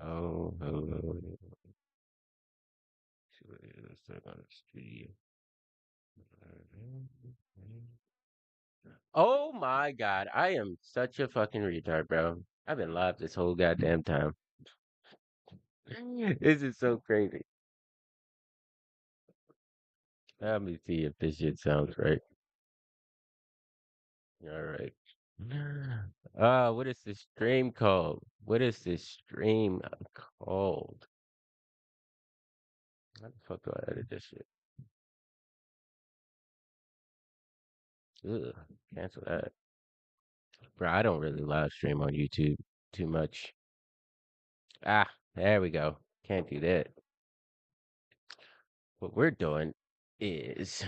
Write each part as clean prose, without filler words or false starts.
Oh, hello. See what it is. Let's on the studio. Oh my God. I am such a fucking retard, bro. I've been live this whole goddamn time. This is so crazy. Let me see if this shit sounds right. All right. What is this stream called? What is this stream called? How the fuck do I edit this shit? Ugh, cancel that. Bro, I don't really live stream on YouTube too much. Ah, there we go. Can't do that. What we're doing is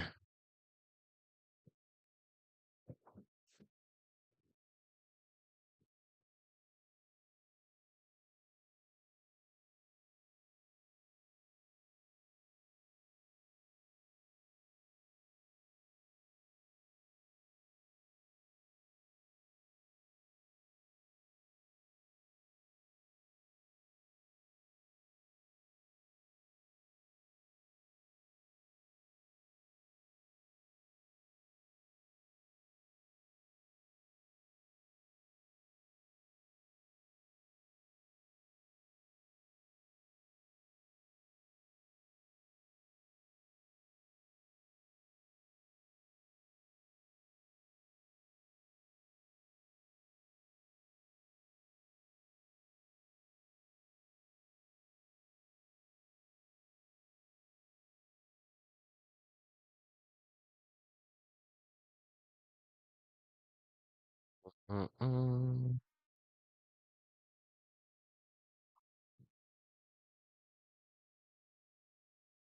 mm-mm,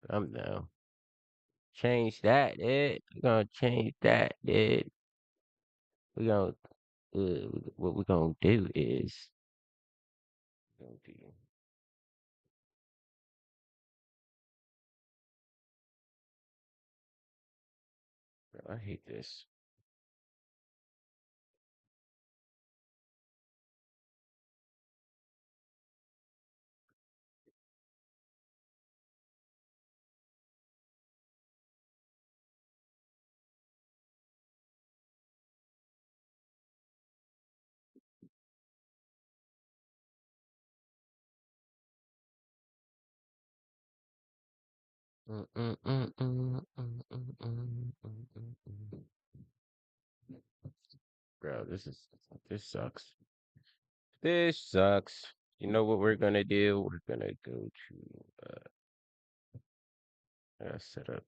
I'm no. Change that, dude. We're gonna change that, dude. We're gonna what we're gonna do is gonna do, bro, I hate this. Bro, this sucks. This sucks. You know what we're gonna do? We're gonna go to set up.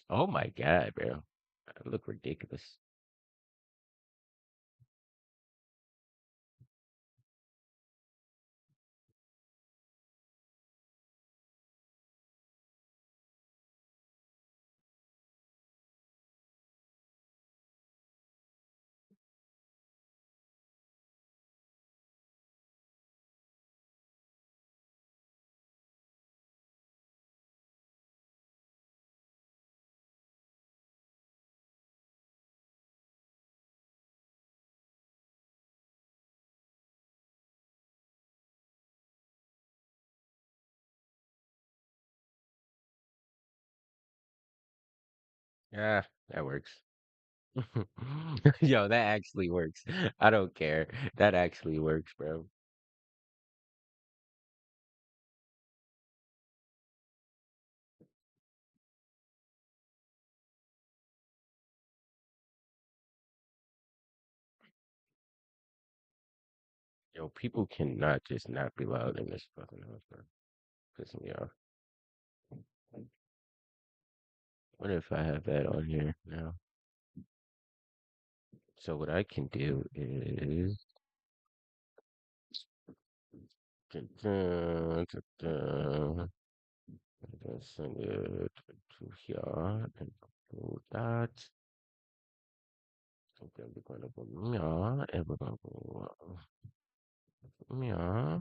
Oh my God, bro. I look ridiculous. Yeah, that works. Yo, that actually works. I don't care. That actually works, bro. Yo, people cannot just not be loud in this fucking house, bro. Pissing me off. What if I have that on here now? So what I can do is send it to here and do that. So then we're gonna go yeah, and we're gonna go yeah.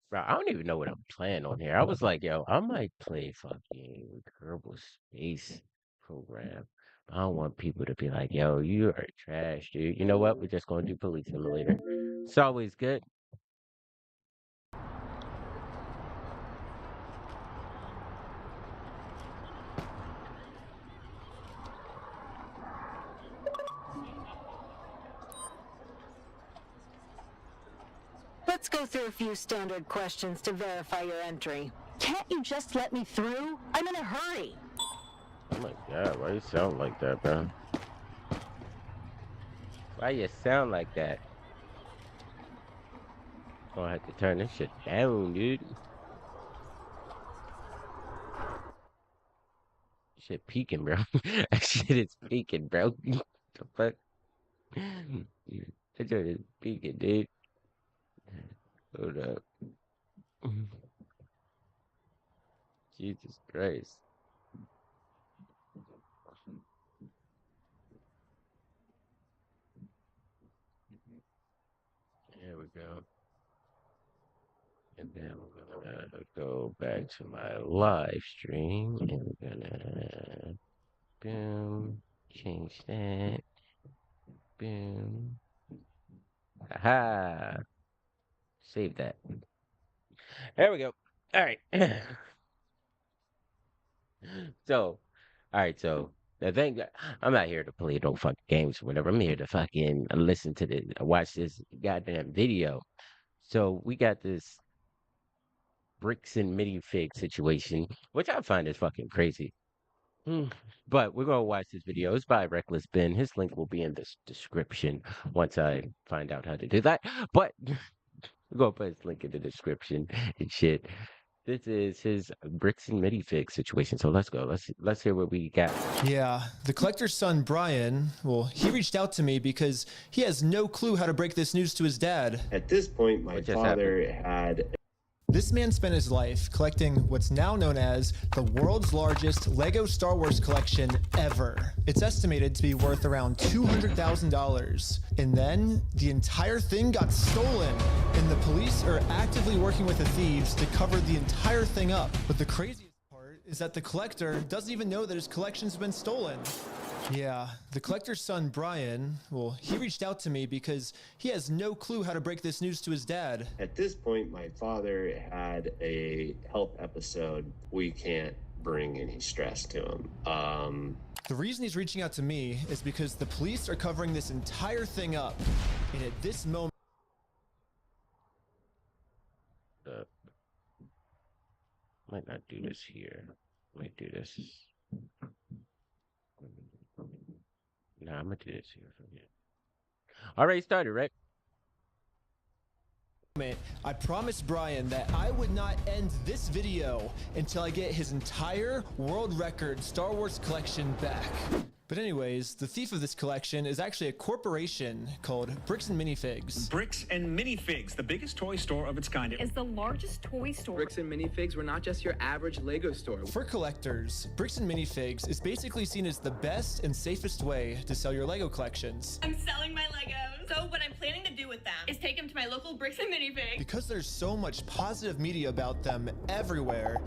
Bro, I don't even know what I'm playing on here. I was like, yo, I might play fucking Kerbal Space Program. I don't want people to be like, yo, you are trash, dude. You know what? We're just gonna do Police Simulator. It's always good. Let's go through a few standard questions to verify your entry. Can't you just let me through? I'm in a hurry. Oh my god, why you sound like that, bro? Why you sound like that? Gonna have to turn this shit down, dude. Shit peaking, bro. That shit is peaking, bro. The fuck? That shit is peaking, dude. Hold up. Jesus Christ. There we go. And then we're gonna go back to my live stream and we're gonna boom, change that. Boom. Aha. Save that. There we go. All right. So, all right. So the thing, I'm not here to play no fucking games or whatever. I'm here to fucking listen to this, watch this goddamn video. So we got this bricks and minifig situation, which I find is fucking crazy. But we're gonna watch this video. It's by Reckless Ben. His link will be in this description once I find out how to do that. But we're gonna put his link in the description and shit. This is his bricks and minifig situation. So let's go. Let's hear what we got. Yeah, the collector's son, Brian, well, he reached out to me because he has no clue how to break this news to his dad. At this point, my father had... This man spent his life collecting what's now known as the world's largest Lego Star Wars collection ever. It's estimated to be worth around $200,000. And then the entire thing got stolen, and the police are actively working with the thieves to cover the entire thing up. But the craziest part is that the collector doesn't even know that his collection's been stolen. Yeah, the collector's son, Brian, well, he reached out to me because he has no clue how to break this news to his dad. At this point, my father had a health episode. We can't bring any stress to him. The reason he's reaching out to me is because the police are covering this entire thing up. And at this moment... Might not do this here. Might do this. Nah, I'm gonna do this here from here. Already started, right? I promised Brian that I would not end this video until I get his entire world record Star Wars collection back. But anyways, the thief of this collection is actually a corporation called Bricks and Minifigs. Bricks and Minifigs, the biggest toy store of its kind. Is the largest toy store. Bricks and Minifigs were not just your average Lego store. For collectors, Bricks and Minifigs is basically seen as the best and safest way to sell your Lego collections. I'm selling my Legos. So what I'm planning to do with them is take them to my local Bricks and Minifigs. Because there's so much positive media about them everywhere,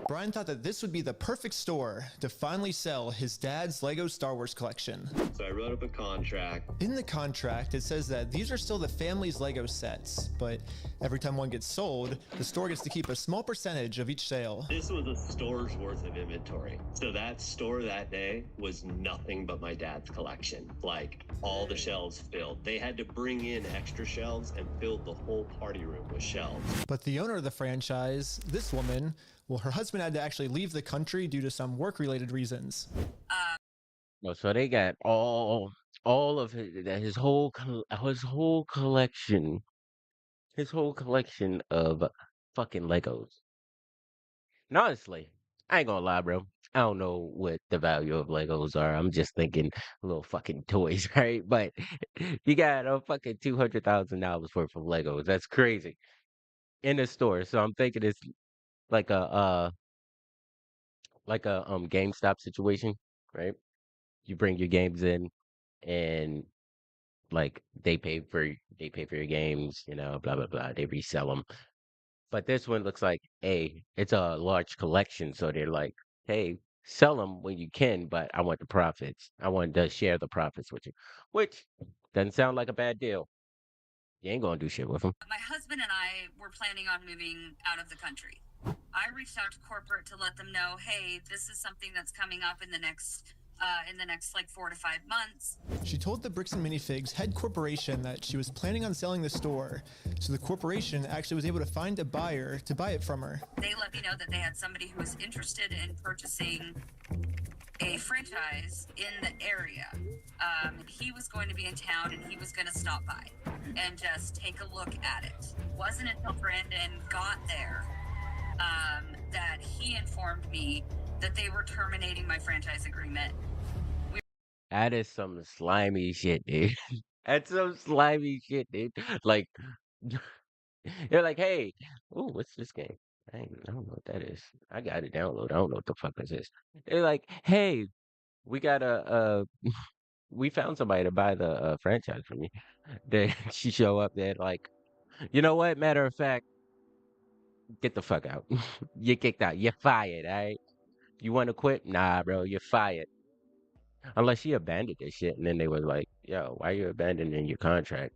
Brian thought that this would be the perfect store to finally sell his dad's Lego Star Wars collection. So I wrote up a contract. In the contract, it says that these are still the family's Lego sets, but every time one gets sold, the store gets to keep a small percentage of each sale. This was a store's worth of inventory. So that store that day was nothing but my dad's collection. Like, all the shelves filled. They had to bring in extra shelves and fill the whole party room with shelves. But the owner of the franchise, this woman, well, her husband had to actually leave the country due to some work-related reasons. No, so they got all all of his whole collection of fucking Legos. And honestly, I ain't gonna lie, bro. I don't know what the value of Legos are. I'm just thinking little fucking toys, right? But you got a fucking $200,000 worth of Legos. That's crazy in the store. So I'm thinking it's like a GameStop situation, right? You bring your games in, and like they pay for your games, blah blah blah. They resell them. But this one looks like it's a large collection, so they're like, hey, sell them when you can, but I want the profits. I want to share the profits with you, which doesn't sound like a bad deal. You ain't gonna do shit with them. My husband and I were planning on moving out of the country. I reached out to corporate to let them know, hey, this is something that's coming up in the next like 4 to 5 months. She told the Bricks and Minifigs head corporation that she was planning on selling the store, so the corporation actually was able to find a buyer to buy it from her. They let me know that they had somebody who was interested in purchasing a franchise in the area. He was going to be in town and he was going to stop by and just take a look at it. It wasn't until Brandon got there that he informed me that they were terminating my franchise agreement. That is some slimy shit, dude. That's some slimy shit, dude. Like, they're like, hey, ooh, what's this game? I don't know what that is. I got it download. I don't know what the fuck this is. They're like, hey, we got we found somebody to buy the franchise from you. They she show up there like, you know what? Matter of fact, get the fuck out. You're kicked out. You're fired, all right? You want to quit? Nah, bro, you're fired. Unless she abandoned this shit, and then they were like, yo, why are you abandoning your contract?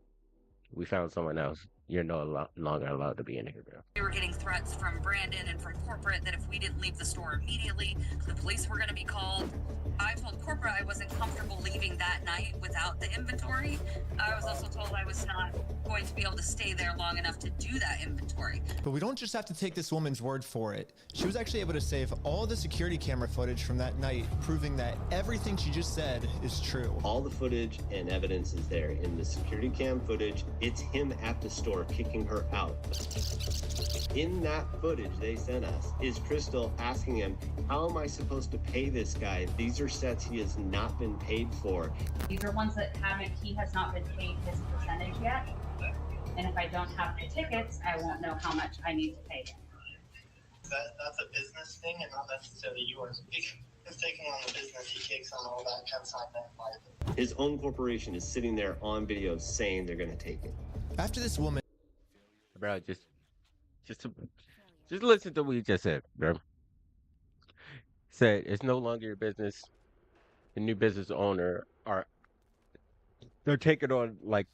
We found someone else. You're no longer allowed to be in here, bro. We were getting threats from Brandon and from corporate that if we didn't leave the store immediately, the police were going to be called. I told corporate I wasn't comfortable leaving that night without the inventory. I was also told I was not going to be able to stay there long enough to do that inventory. But we don't just have to take this woman's word for it. She was actually able to save all the security camera footage from that night, proving that everything she just said is true. All the footage and evidence is there. In the security cam footage, it's him at the store kicking her out. In that footage they sent us is Crystal asking him, how am I supposed to pay this guy? These are sets he has not been paid for. These are ones that he has not been paid his percentage yet. And if I don't have the tickets, I won't know how much I need to pay him. That's a business thing and not necessarily yours. He's taking on the business, he takes on all that kind of side benefit. His own corporation is sitting there on video saying they're going to take it. After this woman... Bro, just listen to what you just said, bro. Said it's no longer your business. The new business owner they're taking on like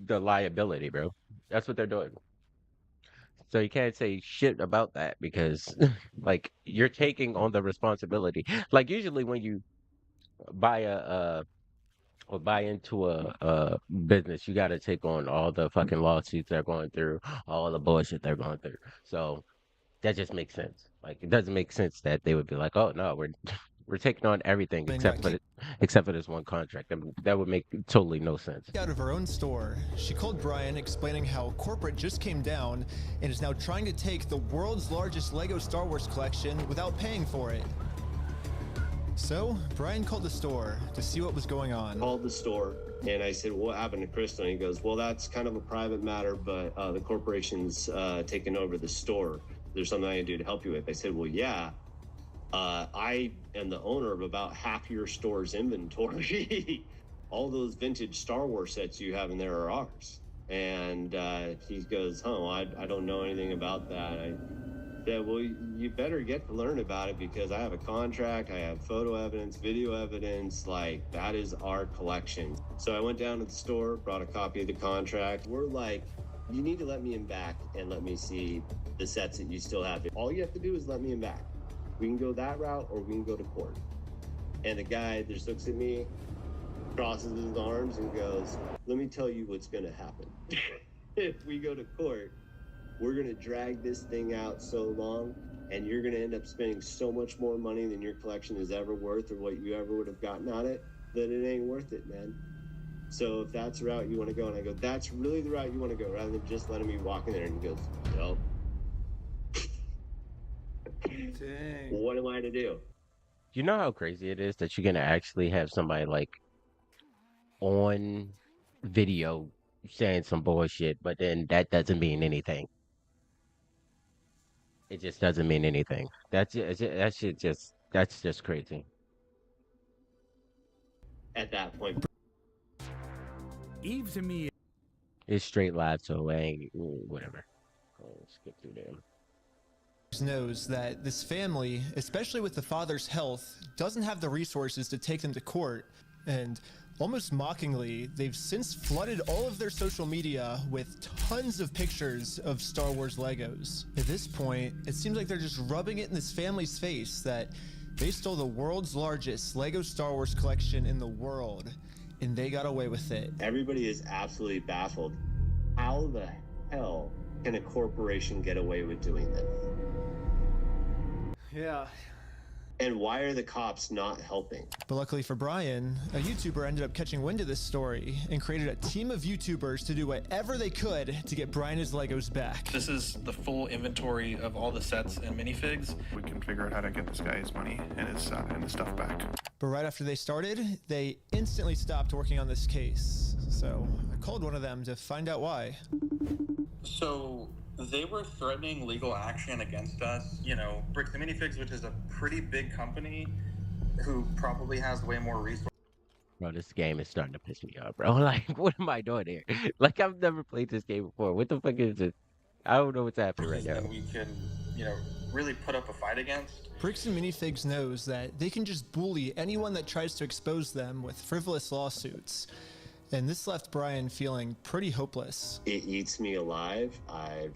the liability, bro. That's what they're doing. So you can't say shit about that because like you're taking on the responsibility. Like usually when you buy or buy into a business, you got to take on all the fucking lawsuits they're going through, all the bullshit they're going through. So that just makes sense. Like it doesn't make sense that they would be like, oh no, we're taking on everything except for this one contract. That would make totally no sense. Out of her own store, she called Brian explaining how corporate just came down and is now trying to take the world's largest Lego Star Wars collection without paying for it. So Brian called the store to see what was going on. Called the store and I said, what happened to Crystal? And he goes, well, that's kind of a private matter, but the corporation's taking over the store. There's something I can do to help you with. I said, well, yeah. I am the owner of about half your store's inventory. All those vintage Star Wars sets you have in there are ours. And he goes, oh, I don't know anything about that. I said, well, you better get to learn about it because I have a contract, I have photo evidence, video evidence, like that is our collection. So I went down to the store, brought a copy of the contract. We're like, you need to let me in back and let me see the sets that you still have. All you have to do is let me in back. We can go that route or we can go to court. And the guy just looks at me, crosses his arms and goes, let me tell you what's gonna happen. If we go to court, we're gonna drag this thing out so long and you're gonna end up spending so much more money than your collection is ever worth or what you ever would have gotten on it, that it ain't worth it, man. So if that's the route you want to go, and I go, that's really the route you want to go, rather than just letting me walk in there, and he goes, no. Dang. What am I to do? You know how crazy it is that you're gonna actually have somebody like on video saying some bullshit, but then that doesn't mean anything. It just doesn't mean anything. That's just crazy. At that point, Eve to me It's straight live, so I ain't whatever. I'll skip through them. Knows that this family, especially with the father's health, doesn't have the resources to take them to court, and almost mockingly, they've since flooded all of their social media with tons of pictures of Star Wars Legos. At this point, it seems like they're just rubbing it in this family's face that they stole the world's largest Lego Star Wars collection in the world, and they got away with it. everybody is absolutely baffled. How the hell can a corporation get away with doing this? Yeah. And why are the cops not helping? But luckily for Brian, a YouTuber ended up catching wind of this story and created a team of YouTubers to do whatever they could to get Brian his Legos back. This is the full inventory of all the sets and minifigs. We can figure out how to get this guy his money and his stuff back. But right after they started, they instantly stopped working on this case. So I called one of them to find out why. So they were threatening legal action against us. You know, Bricks and Minifigs, which is a pretty big company who probably has way more resources. Bro, this game is starting to piss me off, bro. Like, what am I doing here? Like, I've never played this game before. What the fuck is this? I don't know what's happening right now. And we can, you know, really put up a fight against. Bricks and Minifigs knows that they can just bully anyone that tries to expose them with frivolous lawsuits. And this left Brian feeling pretty hopeless. It eats me alive. I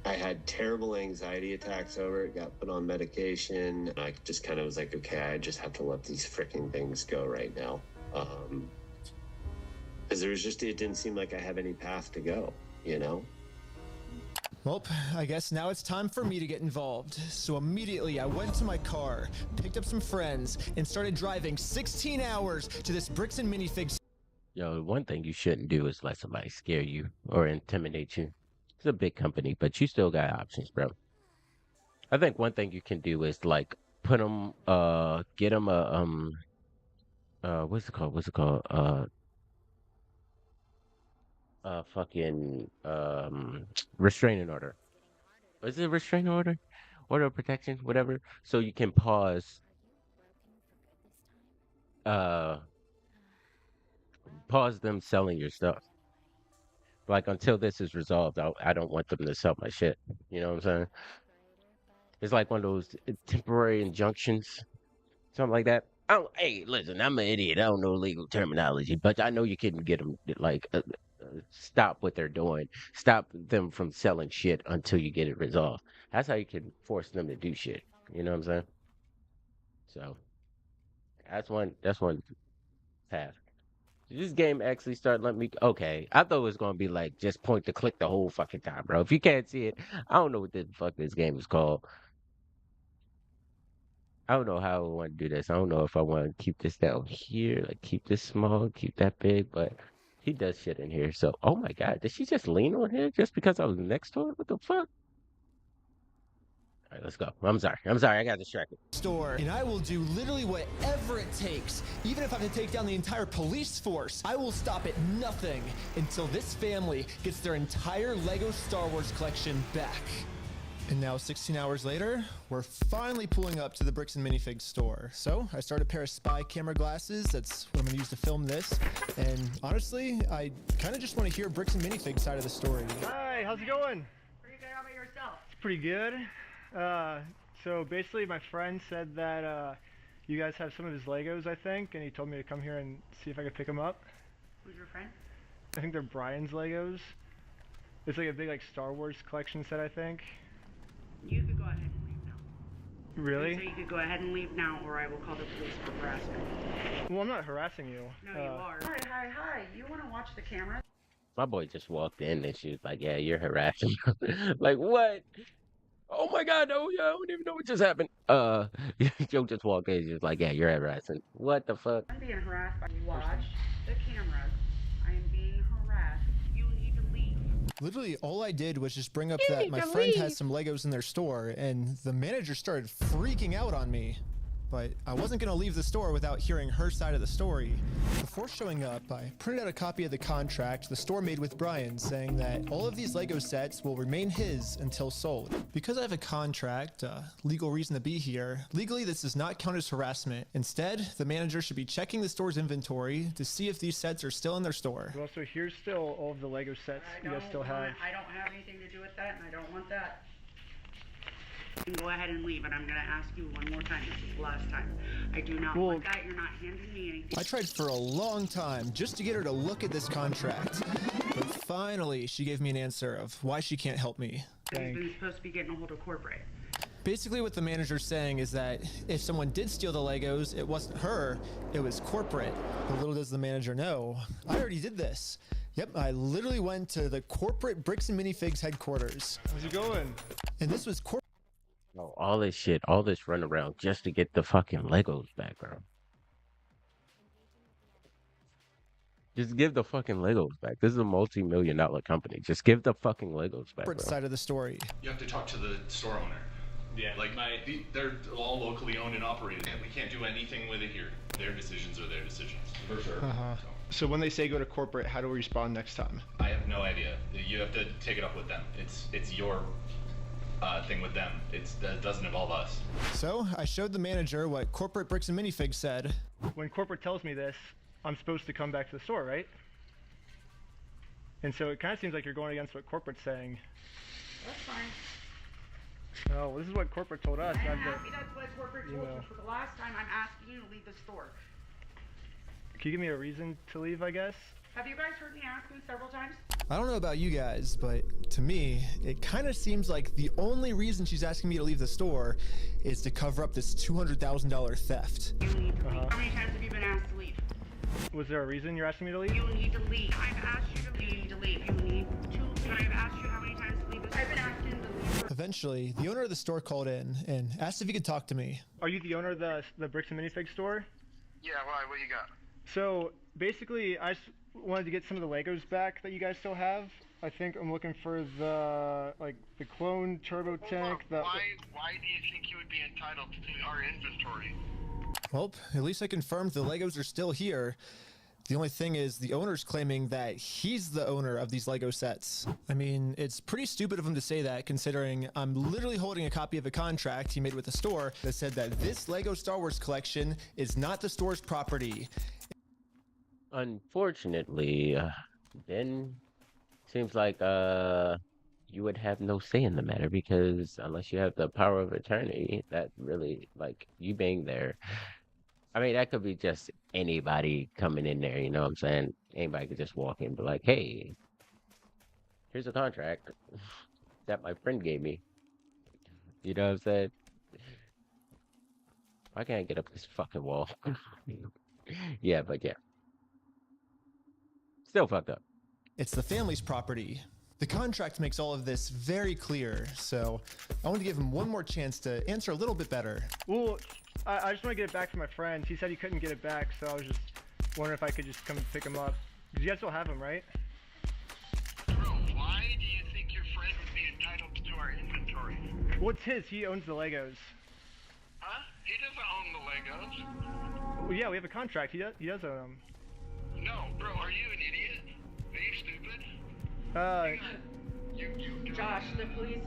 had terrible anxiety attacks over it, got put on medication. I just kind of was like, okay, I just have to let these freaking things go right now. Because it didn't seem like I have any path to go, you know? Well, I guess now it's time for me to get involved. So immediately I went to my car, picked up some friends, and started driving 16 hours to this Bricks and Minifigs. Yo, one thing you shouldn't do is let somebody scare you or intimidate you. It's a big company, but you still got options, bro. I think one thing you can do is like put them, get them a, what's it called? Fucking restraining order. Is it a restraining order? Order of protection, whatever. So you can pause them selling your stuff. Like until this is resolved, I don't want them to sell my shit. You know what I'm saying? It's like one of those temporary injunctions, something like that. Hey, listen, I'm an idiot. I don't know legal terminology, but I know you can get them like stop what they're doing. Stop them from selling shit until you get it resolved. That's how you can force them to do shit. You know what I'm saying? So that's one path. This game actually started letting me. Okay, I thought it was gonna be like just point to click the whole fucking time, bro. If you can't see it, I don't know what the fuck this game is called. I don't know how I want to do this. I don't know if I want to keep this down here, like keep this small, keep that big, but he does shit in here. So, oh my god, did she just lean on here just because I was next to it? What the fuck? All right, let's go. I'm sorry. I got distracted. Store, and I will do literally whatever it takes. Even if I have to take down the entire police force, I will stop at nothing until this family gets their entire Lego Star Wars collection back. And now 16 hours later, we're finally pulling up to the Bricks and Minifigs store. So I started a pair of spy camera glasses. That's what I'm gonna use to film this. And honestly, I kind of just want to hear Bricks and Minifigs side of the story. Hi, how's it going? Pretty good. How about yourself? It's pretty good. So basically my friend said that you guys have some of his Legos, I think, and he told me to come here and see if I could pick them up. Who's your friend? I think they're Brian's Legos. It's like a big Star Wars collection set, I think. You could go ahead and leave now. Really? So you could go ahead and leave now, or I will call the police for harassment. Well, I'm not harassing you. No, you are. Hi. You want to watch the camera? My boy just walked in and she was like, yeah, you're harassing. Like, what? Oh my god, no, yeah, I don't even know what just happened. Joe just walked in, she was like, yeah, you're harassing. What the fuck? I'm being harassed by you. Watch. Literally, all I did was just bring up that my friend has some Legos in their store, and the manager started freaking out on me. But I wasn't going to leave the store without hearing her side of the story. Before showing up, I printed out a copy of the contract the store made with Brian, saying that all of these Lego sets will remain his until sold. Because I have a contract, legal reason to be here, legally this does not count as harassment. Instead, the manager should be checking the store's inventory to see if these sets are still in their store. Well, so here's still all of the Lego sets you guys still have. I don't have anything to do with that, and I don't want that. You can go ahead and leave, and I'm going to ask you one more time. This is the last time. I do not want that. You're not handing me anything. I tried for a long time just to get her to look at this contract. But finally, she gave me an answer of why she can't help me. He's been supposed to be getting a hold of corporate. Basically what the manager's saying is that if someone did steal the Legos, it wasn't her, it was corporate. But little does the manager know, I already did this. Yep, I literally went to the corporate Bricks and Minifigs headquarters. How's it going? And this was corporate. Oh, all this shit, all this run around just to get the fucking Legos back, bro. Just give the fucking Legos back. This is a multi-million-dollar company. Just give the fucking Legos back, bro. Side of the story. You have to talk to the store owner. Yeah, like they're all locally owned and operated. We can't do anything with it here. Their decisions are their decisions. For sure. So when they say go to corporate, how do we respond next time? I have no idea. You have to take it up with them. It's your thing with them. That doesn't involve us. So I showed the manager what corporate Bricks and Minifigs said. When corporate tells me this, I'm supposed to come back to the store, right? And so it kind of seems like you're going against what corporate's saying. That's fine. Oh, well, this is what corporate told us. I'm happy that's what corporate told you. For the last time, I'm asking you to leave the store. Can you give me a reason to leave, I guess? Have you guys heard me ask you several times? I don't know about you guys, but to me, it kind of seems like the only reason she's asking me to leave the store is to cover up this $200,000 theft. You need to leave. How many times have you been asked to leave? Was there a reason you're asking me to leave? You need to leave. I've asked you to leave. You need to leave. You need to. I've asked you how many times to leave. I've been asking to leave. Eventually, the owner of the store called in and asked if he could talk to me. Are you the owner of the Bricks and Minifigs store? Yeah, why? What you got? So basically, I just wanted to get some of the Legos back that you guys still have. I think I'm looking for the clone turbo tank. Why do you think you would be entitled to our inventory? Well, at least I confirmed the Legos are still here. The only thing is the owner's claiming that he's the owner of these Lego sets. I mean, it's pretty stupid of him to say that, considering I'm literally holding a copy of a contract he made with the store that said that this Lego Star Wars collection is not the store's property. Unfortunately, then seems like you would have no say in the matter, because unless you have the power of attorney, that really, like, you being there, I mean, that could be just anybody coming in there, you know what I'm saying? Anybody could just walk in and be like, hey, here's a contract that my friend gave me. You know what I'm saying? Why can't I get up this fucking wall? Yeah, but yeah. Still fucked up. It's the family's property. The contract makes all of this very clear, so I want to give him one more chance to answer a little bit better. Well, I just want to get it back from my friend. He said he couldn't get it back, so I was just wondering if I could just come pick him up. Because you guys still have him, right? Bro, why do you think your friend would be entitled to our inventory? Well, it's his. He owns the Legos. Huh? He doesn't own the Legos. Well, yeah, we have a contract. He does own them. No, bro, are you an idiot? Are you stupid? Josh, the police.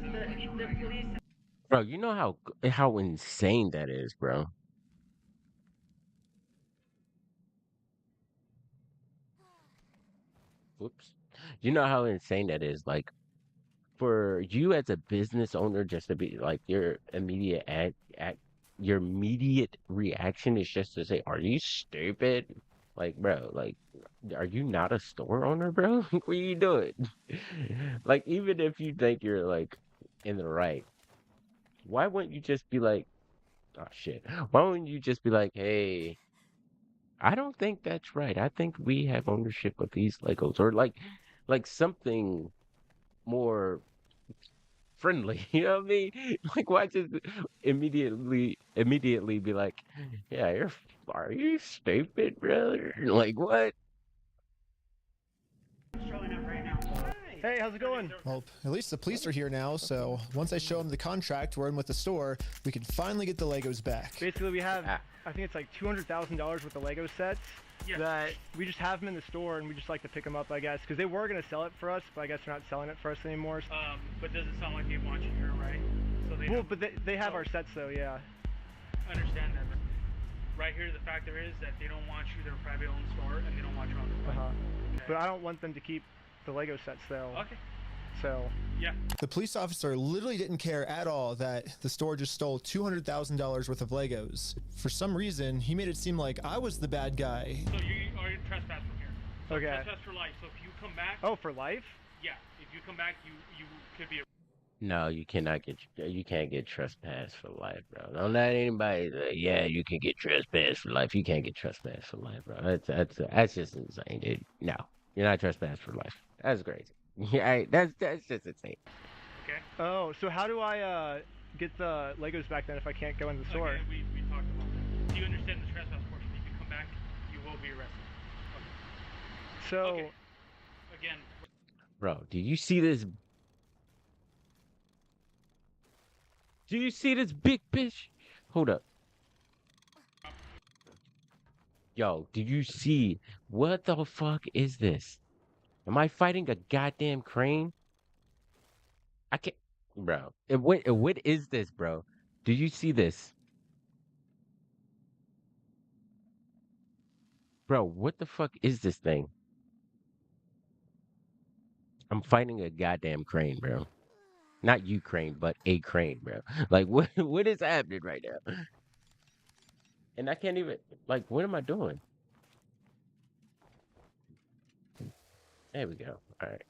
Bro, you know how insane that is, bro. Whoops. You know how insane that is, like, for you as a business owner just to be like your immediate your immediate reaction is just to say, "Are you stupid?" Like, bro, like, are you not a store owner, bro? What are you doing? Like, even if you think you're like in the right, why wouldn't you just be like, oh shit, why wouldn't you just be like, hey, I don't think that's right. I think we have ownership of these Legos, or like something more friendly. You know what I mean? Like, why just immediately be like, yeah, are you stupid, brother? Like, what? Showing up right now. Hi. Hey, how's it going? Well, at least the police are here now, so once I show them the contract we're in with the store, we can finally get the Legos back. Basically, we have, I think it's like $200,000 worth of Lego sets that we just have them in the store, and we just like to pick them up, I guess, because they were going to sell it for us, but I guess they're not selling it for us anymore. But does it sound like they want you here, right? So they well, but they have our sets, though, yeah. I understand that. But right here, the factor is that they don't want you. They're a private owned store, and they don't want you on the front. Okay. But I don't want them to keep the Lego sets, though. Okay. So yeah. The police officer literally didn't care at all that the store just stole $200,000 worth of Legos. For some reason, he made it seem like I was the bad guy. So you are trespass from here. So okay. Trespass for life. So if you come back. Oh, for life? Yeah. If you come back, you could be. No, you cannot get. You can't get trespass for life, bro. Don't let anybody say, yeah, you can get trespass for life. You can't get trespass for life, bro. That's just insane, dude. No, you're not trespass for life. That's crazy. Yeah, that's just insane. Okay. Oh, so how do I get the Legos back then if I can't go in the store? Okay, we talked about that. Do you understand the trespass portion? If you come back, you will be arrested. Okay. So. Okay. Again. Bro, do you see this? Do you see this big bitch? Hold up. Yo, do you see? What the fuck is this? Am I fighting a goddamn crane? I can't, bro. What is this, bro? Do you see this? Bro, what the fuck is this thing? I'm fighting a goddamn crane, bro. Not Ukraine, but a crane, bro. Like, what is happening right now? And I can't even, like, what am I doing? There we go. All right.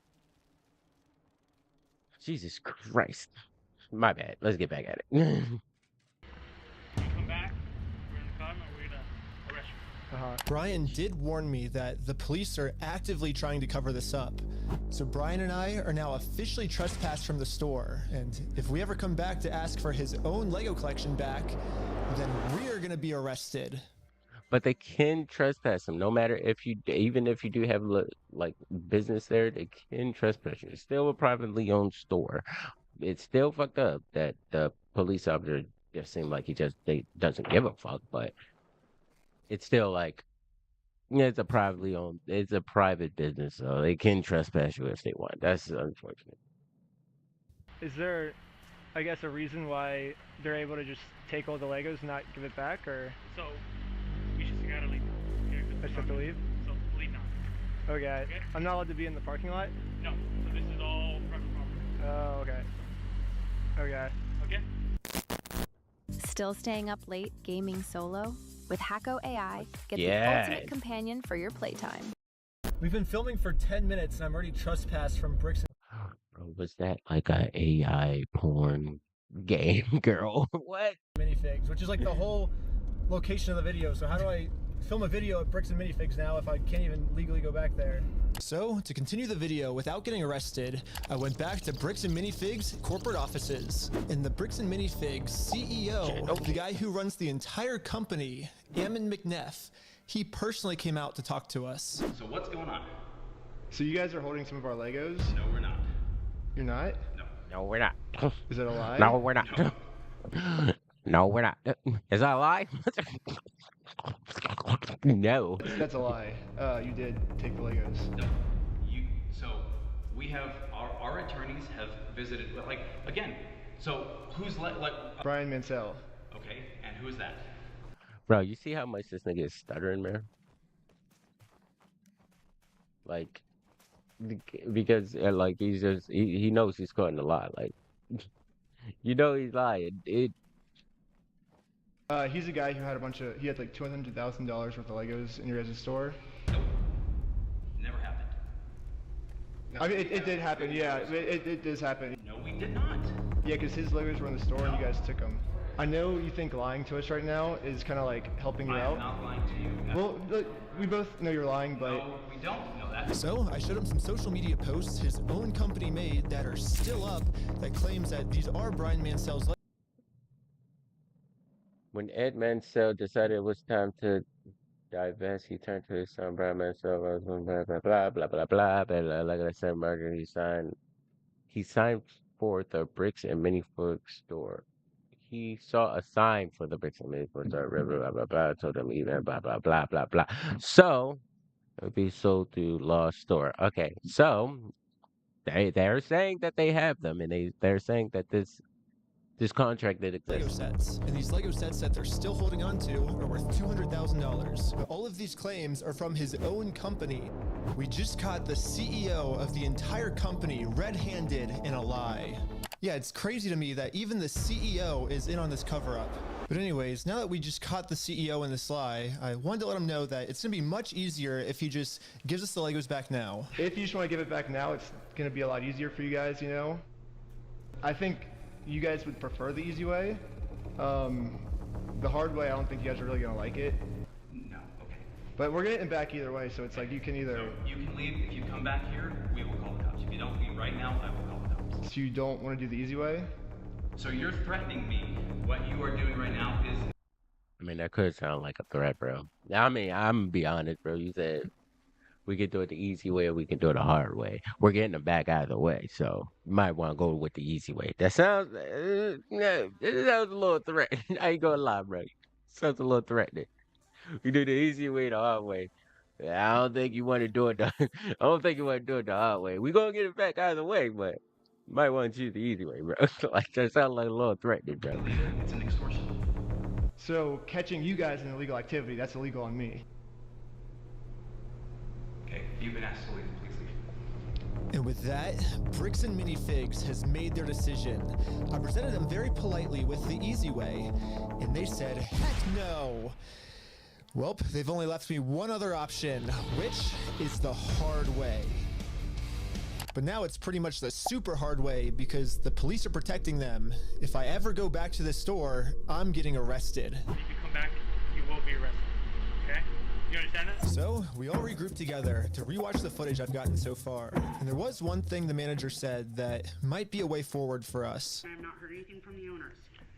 Jesus Christ. My bad. Let's get back at it. You come back, we're in the car, and we're gonna arrest you. Brian did warn me that the police are actively trying to cover this up. So Brian and I are now officially trespassed from the store. And if we ever come back to ask for his own Lego collection back, then we are going to be arrested. But they can trespass him, no matter if you, even if you do have like business there, they can trespass you. It's still a privately owned store. It's still fucked up that the police officer just seemed like they doesn't give a fuck, but it's still like, yeah, it's a privately owned, it's a private business, so they can trespass you if they want. That's unfortunate. Is there, I guess, a reason why they're able to just take all the Legos and not give it back, or? So, you just gotta leave. Okay, I just have to leave? So, leave now. Okay. I'm not allowed to be in the parking lot? No. So this is all private property. Oh, okay. Okay. Okay. Still staying up late gaming solo? With Hacko AI, get the ultimate companion for your playtime. We've been filming for 10 minutes and I'm already trespassed from Bricks. Bro, was that like a AI porn game, girl? What? Minifigs, which is like the whole location of the video. So how do I film a video at Bricks and Minifigs now if I can't even legally go back there? So to continue the video without getting arrested, I went back to Bricks and Minifigs corporate offices. And the Bricks and Minifigs CEO, the guy who runs the entire company, Ammon McNeff, he personally came out to talk to us. So what's going on? So you guys are holding some of our Legos? No, we're not. You're not? No. No, we're not. Is that a lie? No, we're not. No. No, we're not. Is that a lie? No. That's a lie. You did take the Legos. No. So we have our attorneys have visited. Like again. So who's Brian Mansell. Okay, and who is that? Bro, you see how much this nigga is stuttering, man? Like, because like he's just he knows he's caught in a lie. Like, you know he's lying. He's a guy who had he had like $200,000 worth of Legos in your guys' store. Nope. Never happened. I mean, it did happen, yeah. It does happen. No, we did not. Yeah, because his Legos were in the store and you guys took them. I know you think lying to us right now is kind of like helping you out. I'm not lying to you. No. Well, look, we both know you're lying, but... No, we don't know that. So I showed him some social media posts his own company made that are still up that claims that these are Brian Mansell's Legos. When Ed Mansell decided it was time to Divest, he turned to his son, Brad myself, blah, blah, blah, blah, blah, blah, blah, like I said, Margaret, he signed for the Bricks and Mini Food store. He saw a sign for the Bricks and Mini Food store, blah, blah, blah, blah, told him even, blah, blah, blah, blah, blah. So, it would be sold through Law Store. Okay, so, they're saying that they have them, and they're saying that this contract that Lego exists. sets, and these Lego sets that they're still holding on to are worth $200,000. All of these claims are from his own company. We just caught the CEO of the entire company red-handed in a lie. Yeah, it's crazy to me that even the CEO is in on this cover-up. But anyways, now that we just caught the CEO in this lie, I wanted to let him know that it's gonna be much easier if he just gives us the Legos back now. If you just want to give it back now, it's gonna be a lot easier for you guys, you know? I think you guys would prefer the easy way. The hard way, I don't think you guys are really gonna like it. No, okay. But we're getting it back either way, so it's like you can either... So you can leave. If you come back here, we will call the cops. If you don't leave right now, I will call the cops. So you don't want to do the easy way? So you're threatening me. What you are doing right now is... I mean, that could sound like a threat, bro. I mean, I'm gonna be honest, bro. You said we can do it the easy way or we can do it the hard way. We're getting them back either way, so you might want to go with the easy way. That sounds, it sounds a little threatening. I ain't gonna lie, bro. Sounds a little threatening. We do the easy way, the hard way. I don't think you want to do it. I don't think you want to do it the hard way. We gonna get it back either way, but you might want to choose the easy way, bro. Like that sounds like a little threatening, bro. It's an extortion. So catching you guys in illegal activity, that's illegal on me. Okay, you've been asked to leave. Please leave. And with that, Bricks and Minifigs has made their decision. I presented them very politely with the easy way, and they said, heck no. Well, they've only left me one other option, which is the hard way. But now it's pretty much the super hard way because the police are protecting them. If I ever go back to the store, I'm getting arrested. If you come back, you will be arrested. Okay? You understand that? So we all regrouped together to rewatch the footage I've gotten so far. And there was one thing the manager said that might be a way forward for us. I have not heard anything from the owners.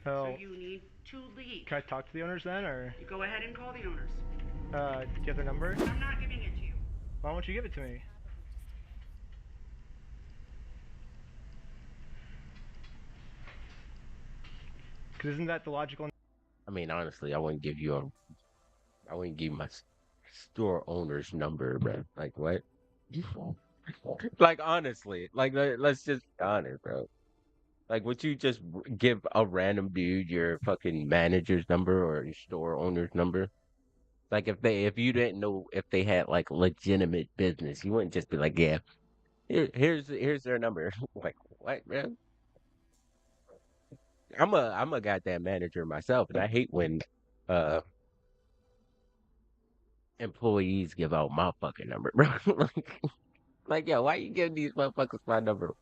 Oh. So you need to leave. Can I talk to the owners then, or? You go ahead and call the owners. Do you have their number? I'm not giving it to you. Why won't you give it to me? Because isn't that the logical... I mean, honestly, I wouldn't give you my store owner's number, bro. Like, what? Like, honestly, like, let's just be honest, bro. Like, would you just give a random dude your fucking manager's number or your store owner's number? Like, if you didn't know if they had, like, legitimate business, you wouldn't just be like, yeah, here's their number. Like, what, man? I'm a goddamn manager myself, and I hate when employees give out my fucking number, bro. like, yo, why you giving these motherfuckers my number?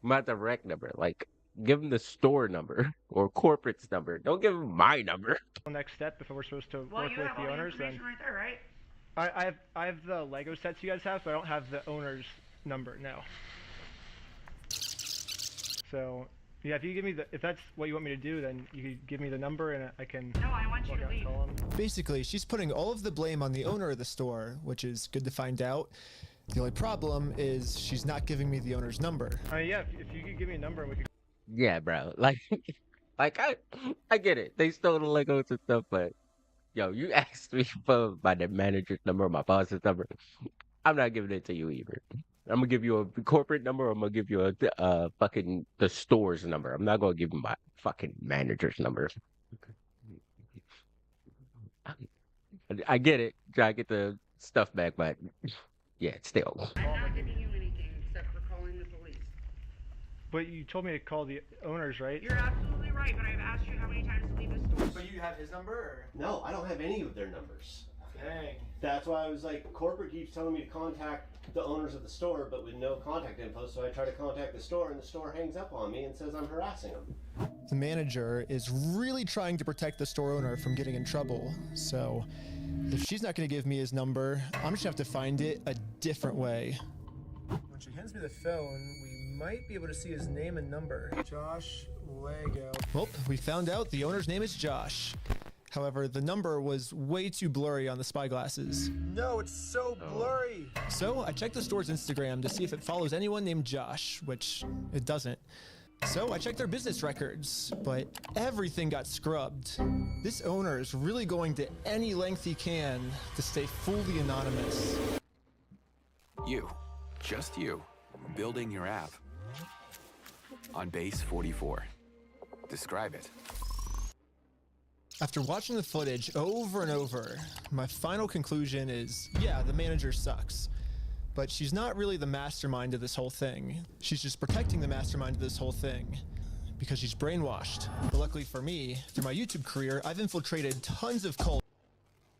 My direct number. Like, give them the store number or corporate's number. Don't give them my number. Next step, if we're supposed to Well, work you with have the all the owners, then information right there, right? I have the Lego sets you guys have, but I don't have the owner's number now. So yeah, if you give me if that's what you want me to do, then you could give me the number and I can. No, I want you walk to out and leave. call them. Basically, she's putting all of the blame on the owner of the store, which is good to find out. The only problem is she's not giving me the owner's number. Yeah, if you could give me a number, and we could. Yeah, bro. Like I get it. They stole the Legos and stuff, but yo, you asked me for my manager's number or my boss's number. I'm not giving it to you either. I'm gonna give you a corporate number, or I'm gonna give you a fucking the store's number. I'm not gonna give you my fucking manager's number. I get it. Try to get the stuff back, but yeah, still. I'm not giving you anything except for calling the police. But you told me to call the owners, right? You're absolutely right, but I've asked you how many times to leave the store. But you have his number, or? No, I don't have any of their numbers. Dang. That's why I was like, corporate keeps telling me to contact the owners of the store, but with no contact info. So I try to contact the store, and the store hangs up on me and says I'm harassing them. The manager is really trying to protect the store owner from getting in trouble. So if she's not going to give me his number, I'm just going to have to find it a different way. When she hands me the phone, we might be able to see his name and number. Josh Lego. Well, we found out the owner's name is Josh. However, the number was way too blurry on the spy glasses. No, it's so blurry. So I checked the store's Instagram to see if it follows anyone named Josh, which it doesn't. So I checked their business records, but everything got scrubbed. This owner is really going to any length he can to stay fully anonymous. You, just you, building your app on base 44. Describe it. After watching the footage over and over, my final conclusion is, yeah, the manager sucks. But she's not really the mastermind of this whole thing. She's just protecting the mastermind of this whole thing because she's brainwashed. But luckily for me, through my YouTube career, I've infiltrated tons of cults.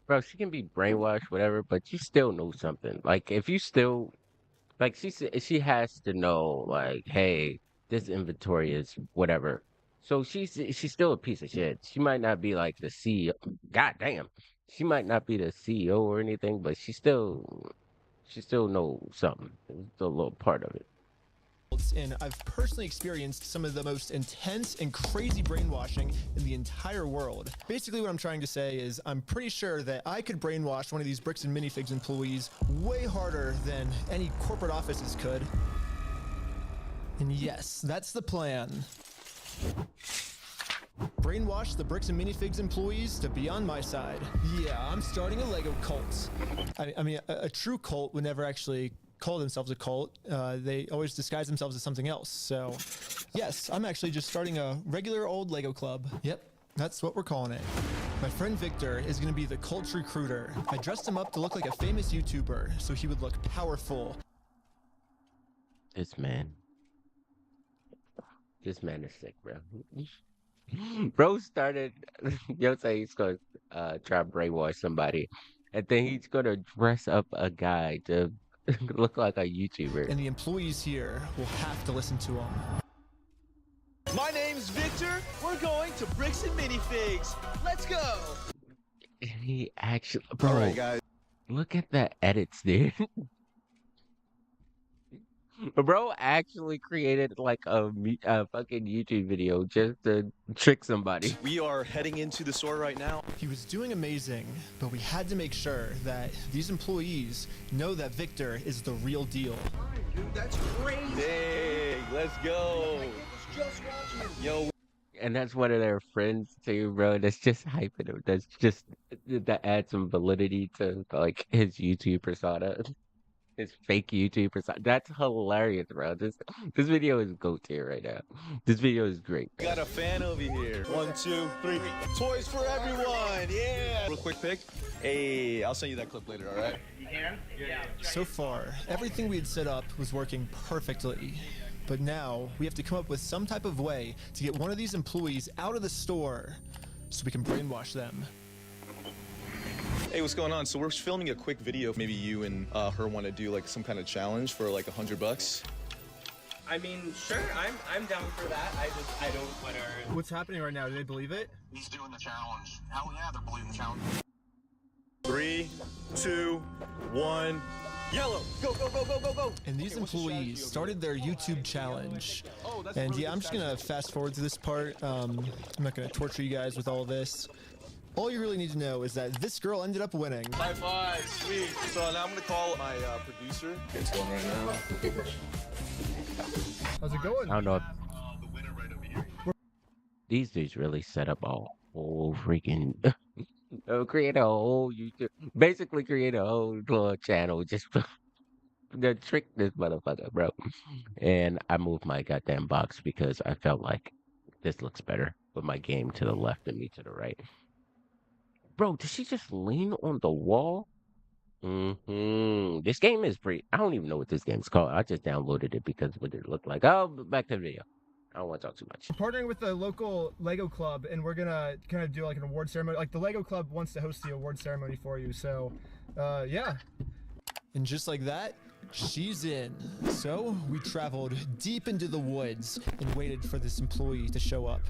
Bro, she can be brainwashed, whatever, but you still know something. Like, if you still, like, she has to know, like, hey, this inventory is whatever. So she's still a piece of shit. She might not be like the CEO. God damn, she might not be the CEO or anything, but she still knows something. It's a little part of it. And I've personally experienced some of the most intense and crazy brainwashing in the entire world. Basically what I'm trying to say is I'm pretty sure that I could brainwash one of these Bricks and Minifigs employees way harder than any corporate offices could. And yes, that's the plan. Brainwash the Bricks and Minifigs employees to be on my side. Yeah, I'm starting a Lego cult. I mean, a true cult would never actually call themselves a cult. They always disguise themselves as something else. So, yes, I'm actually just starting a regular old Lego club. Yep, that's what we're calling it. My friend Victor is going to be the cult recruiter. I dressed him up to look like a famous YouTuber, so he would look powerful. This man is sick, bro. Bro started, say he's gonna try to brainwash somebody, and then he's gonna dress up a guy to look like a YouTuber. And the employees here will have to listen to him. My name's Victor. We're going to Bricks and Minifigs. Let's go. He actually, bro, All right, guys. Look at the edits, dude. Bro actually created like a fucking YouTube video just to trick somebody. We are heading into the store right now. He was doing amazing, but we had to make sure that these employees know that Victor is the real deal. Dude, that's crazy. Dang, let's go. Just watching. Yo. And that's one of their friends too, bro. That's just hyping him. That's just that adds some validity to like his YouTube persona. His fake YouTube persona. That's hilarious, bro. This video is GOAT tier right now. This video is great. We got a fan over here. 1, 2, 3. Toys for everyone. Yeah. Real quick pic. Hey, I'll send you that clip later, all right? You can? Yeah. So far, everything we had set up was working perfectly. But now, we have to come up with some type of way to get one of these employees out of the store so we can brainwash them. Hey, what's going on? So we're filming a quick video. Maybe you and her want to do like some kind of challenge for like $100. I mean, sure, I'm down for that. I don't want to. What's happening right now? Do they believe it? He's doing the challenge. Hell yeah, they're believing the challenge. 3, 2, 1. Yellow, go, go, go, go, go, go. And these employees started their YouTube challenge. And yeah, I'm just gonna fast forward to this part. I'm not gonna torture you guys with all of this. All you really need to know is that this girl ended up winning. High five, sweet. So now I'm gonna call my producer. It's going right now. How's it going? I don't know if these dudes really set up a whole freaking create a whole YouTube, basically create a whole little channel just to trick this motherfucker, bro. And I moved my goddamn box because I felt like this looks better with my game to the left and me to the right. Bro, did she just lean on the wall? This game is pretty. I don't even know what this game's called. I just downloaded it because of what it looked like. Oh, back to the video. I don't want to talk too much. We're partnering with the local Lego club, and we're gonna kind of do like an award ceremony. Like the Lego club wants to host the award ceremony for you, so yeah. And just like that, she's in. So we traveled deep into the woods and waited for this employee to show up.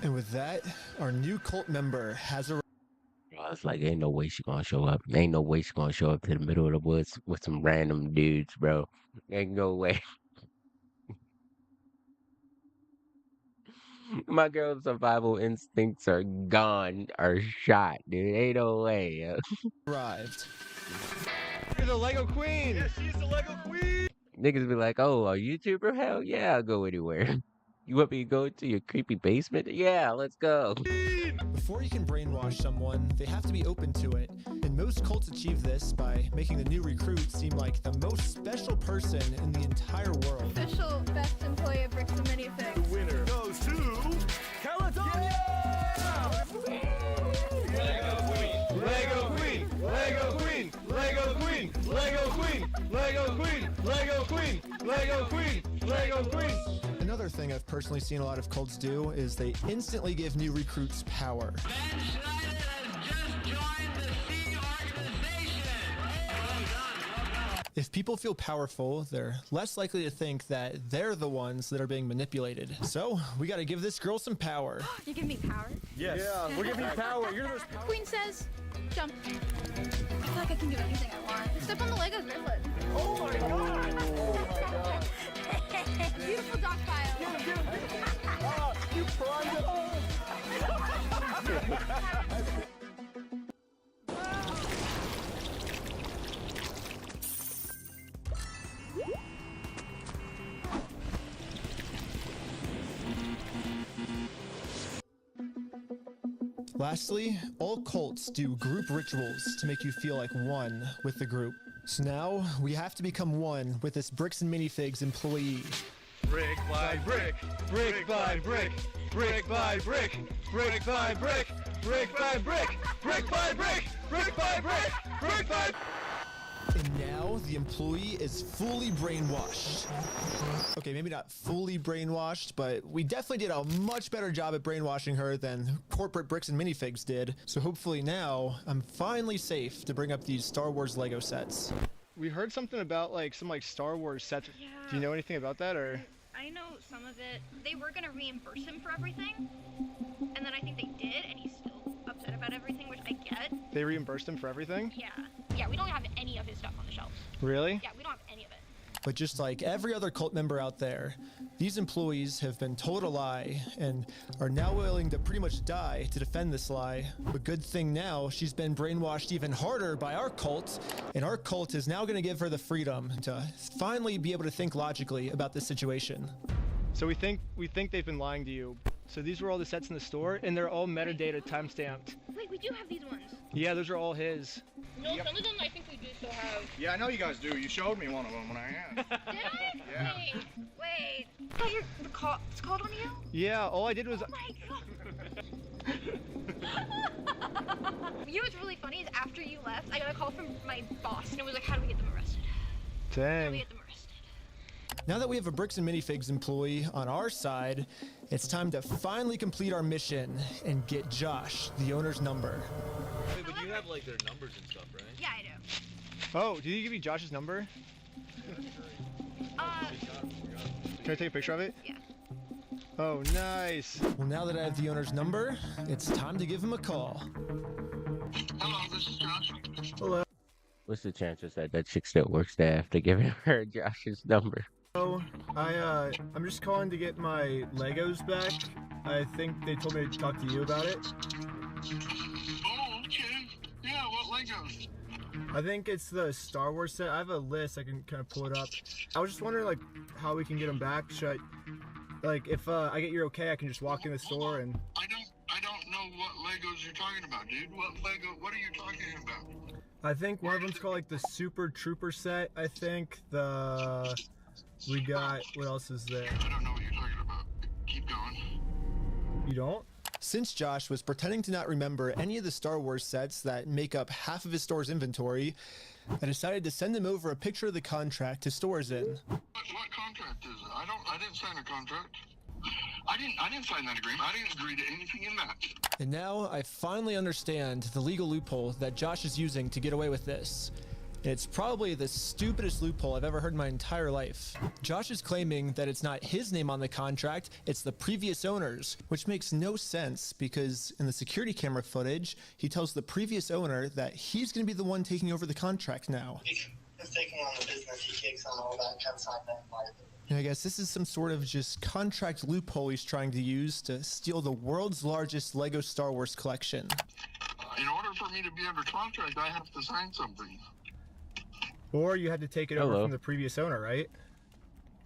And with that, our new cult member has arrived. I was like, ain't no way she gonna show up. Ain't no way she gonna show up to the middle of the woods with some random dudes, bro. Ain't no way. My girl's survival instincts are gone, are shot, dude. Ain't no way. Yo. Arrived. You're the Lego Queen! Yes, she's the Lego Queen! Niggas be like, oh, a YouTuber? Hell yeah, I'll go anywhere. You want me to go to your creepy basement? Yeah, let's go. Before you can brainwash someone, they have to be open to it. And most cults achieve this by making the new recruit seem like the most special person in the entire world. Official best employee of Bricks and Minifigs. The winner goes to Caledonia! Lego Queen! Lego Queen! Lego Queen! Lego Queen! Lego Queen! Lego Queen! Lego Queen! Lego Queen! Another thing I've personally seen a lot of cults do is they instantly give new recruits power. If people feel powerful, they're less likely to think that they're the ones that are being manipulated. So, we gotta give this girl some power. You give me power? Yes. Yeah, we're giving you power. You're the most powerful. Queen says, jump. I feel like I can do anything I want. Step on the Legos barefoot. Oh my god! Oh my god! Beautiful dog pile. You primed it all! Lastly, all cults do group rituals to make you feel like one with the group. So now, we have to become one with this Bricks and Minifigs employee. Brick by brick, brick by brick, brick by brick, brick by brick, brick by brick, brick by brick, brick by brick, brick by. And now the employee is fully brainwashed. Okay, maybe not fully brainwashed, but we definitely did a much better job at brainwashing her than corporate Bricks and Minifigs did. So hopefully now I'm finally safe to bring up these Star Wars Lego sets. We heard something about like some Star Wars sets. Yeah. Do you know anything about that or? I know some of it. They were gonna reimburse him for everything, and then I think they did, and he's still upset about everything, which I get. They reimbursed him for everything? Yeah. Yeah, we don't have any of his stuff on the shelves. Really? Yeah, we don't have any of it. But just like every other cult member out there, these employees have been told a lie and are now willing to pretty much die to defend this lie. But good thing now, she's been brainwashed even harder by our cult, and our cult is now going to give her the freedom to finally be able to think logically about this situation. So we think they've been lying to you. So these were all the sets in the store, and they're all metadata timestamped. Wait, we do have these ones. Yeah, those are all his. No, some of them I think we do still have. Yeah, I know you guys do. You showed me one of them when I asked. Did I? Yeah. Wait. I thought the cops called on you? Yeah, all I did was. Oh my god. You know what's really funny is after you left, I got a call from my boss, and it was like, how do we get them arrested? Dang. How do we get them arrested? Now that we have a Bricks and Minifigs employee on our side, it's time to finally complete our mission and get Josh, the owner's number. Wait, but you have like their numbers and stuff, right? Yeah, I do. Oh, did he give you Josh's number? Can I take a picture of it? Yeah. Oh, nice. Well, now that I have the owner's number, it's time to give him a call. Hello, this is Josh. Hello. What's the chances that that chick still works there after giving her Josh's number? Oh, I'm just calling to get my Legos back. I think they told me to talk to you about it. Oh, okay. Yeah, what Legos? I think it's the Star Wars set. I have a list. I can kind of pull it up. I was just wondering, like, how we can get them back. Should I, like, if I get your okay, I can just walk in the store and. I don't know what Legos you're talking about, dude. What are you talking about? I think one of them's called like the Super Trooper set. I think we got, what else is there? I don't know what you're talking about. Keep going. You don't? Since Josh was pretending to not remember any of the Star Wars sets that make up half of his store's inventory, I decided to send him over a picture of the contract his store is in. What contract is it? I didn't sign a contract. I didn't sign that agreement. I didn't agree to anything in that. And now I finally understand the legal loophole that Josh is using to get away with this. And it's probably the stupidest loophole I've ever heard in my entire life. Josh is claiming that it's not his name on the contract, it's the previous owner's, which makes no sense because in the security camera footage, he tells the previous owner that he's going to be the one taking over the contract now. He's taking on the business, he takes on all that consignment liability. And I guess this is some sort of just contract loophole he's trying to use to steal the world's largest Lego Star Wars collection. In order for me to be under contract, I have to sign something. Or you had to take it over from the previous owner, right?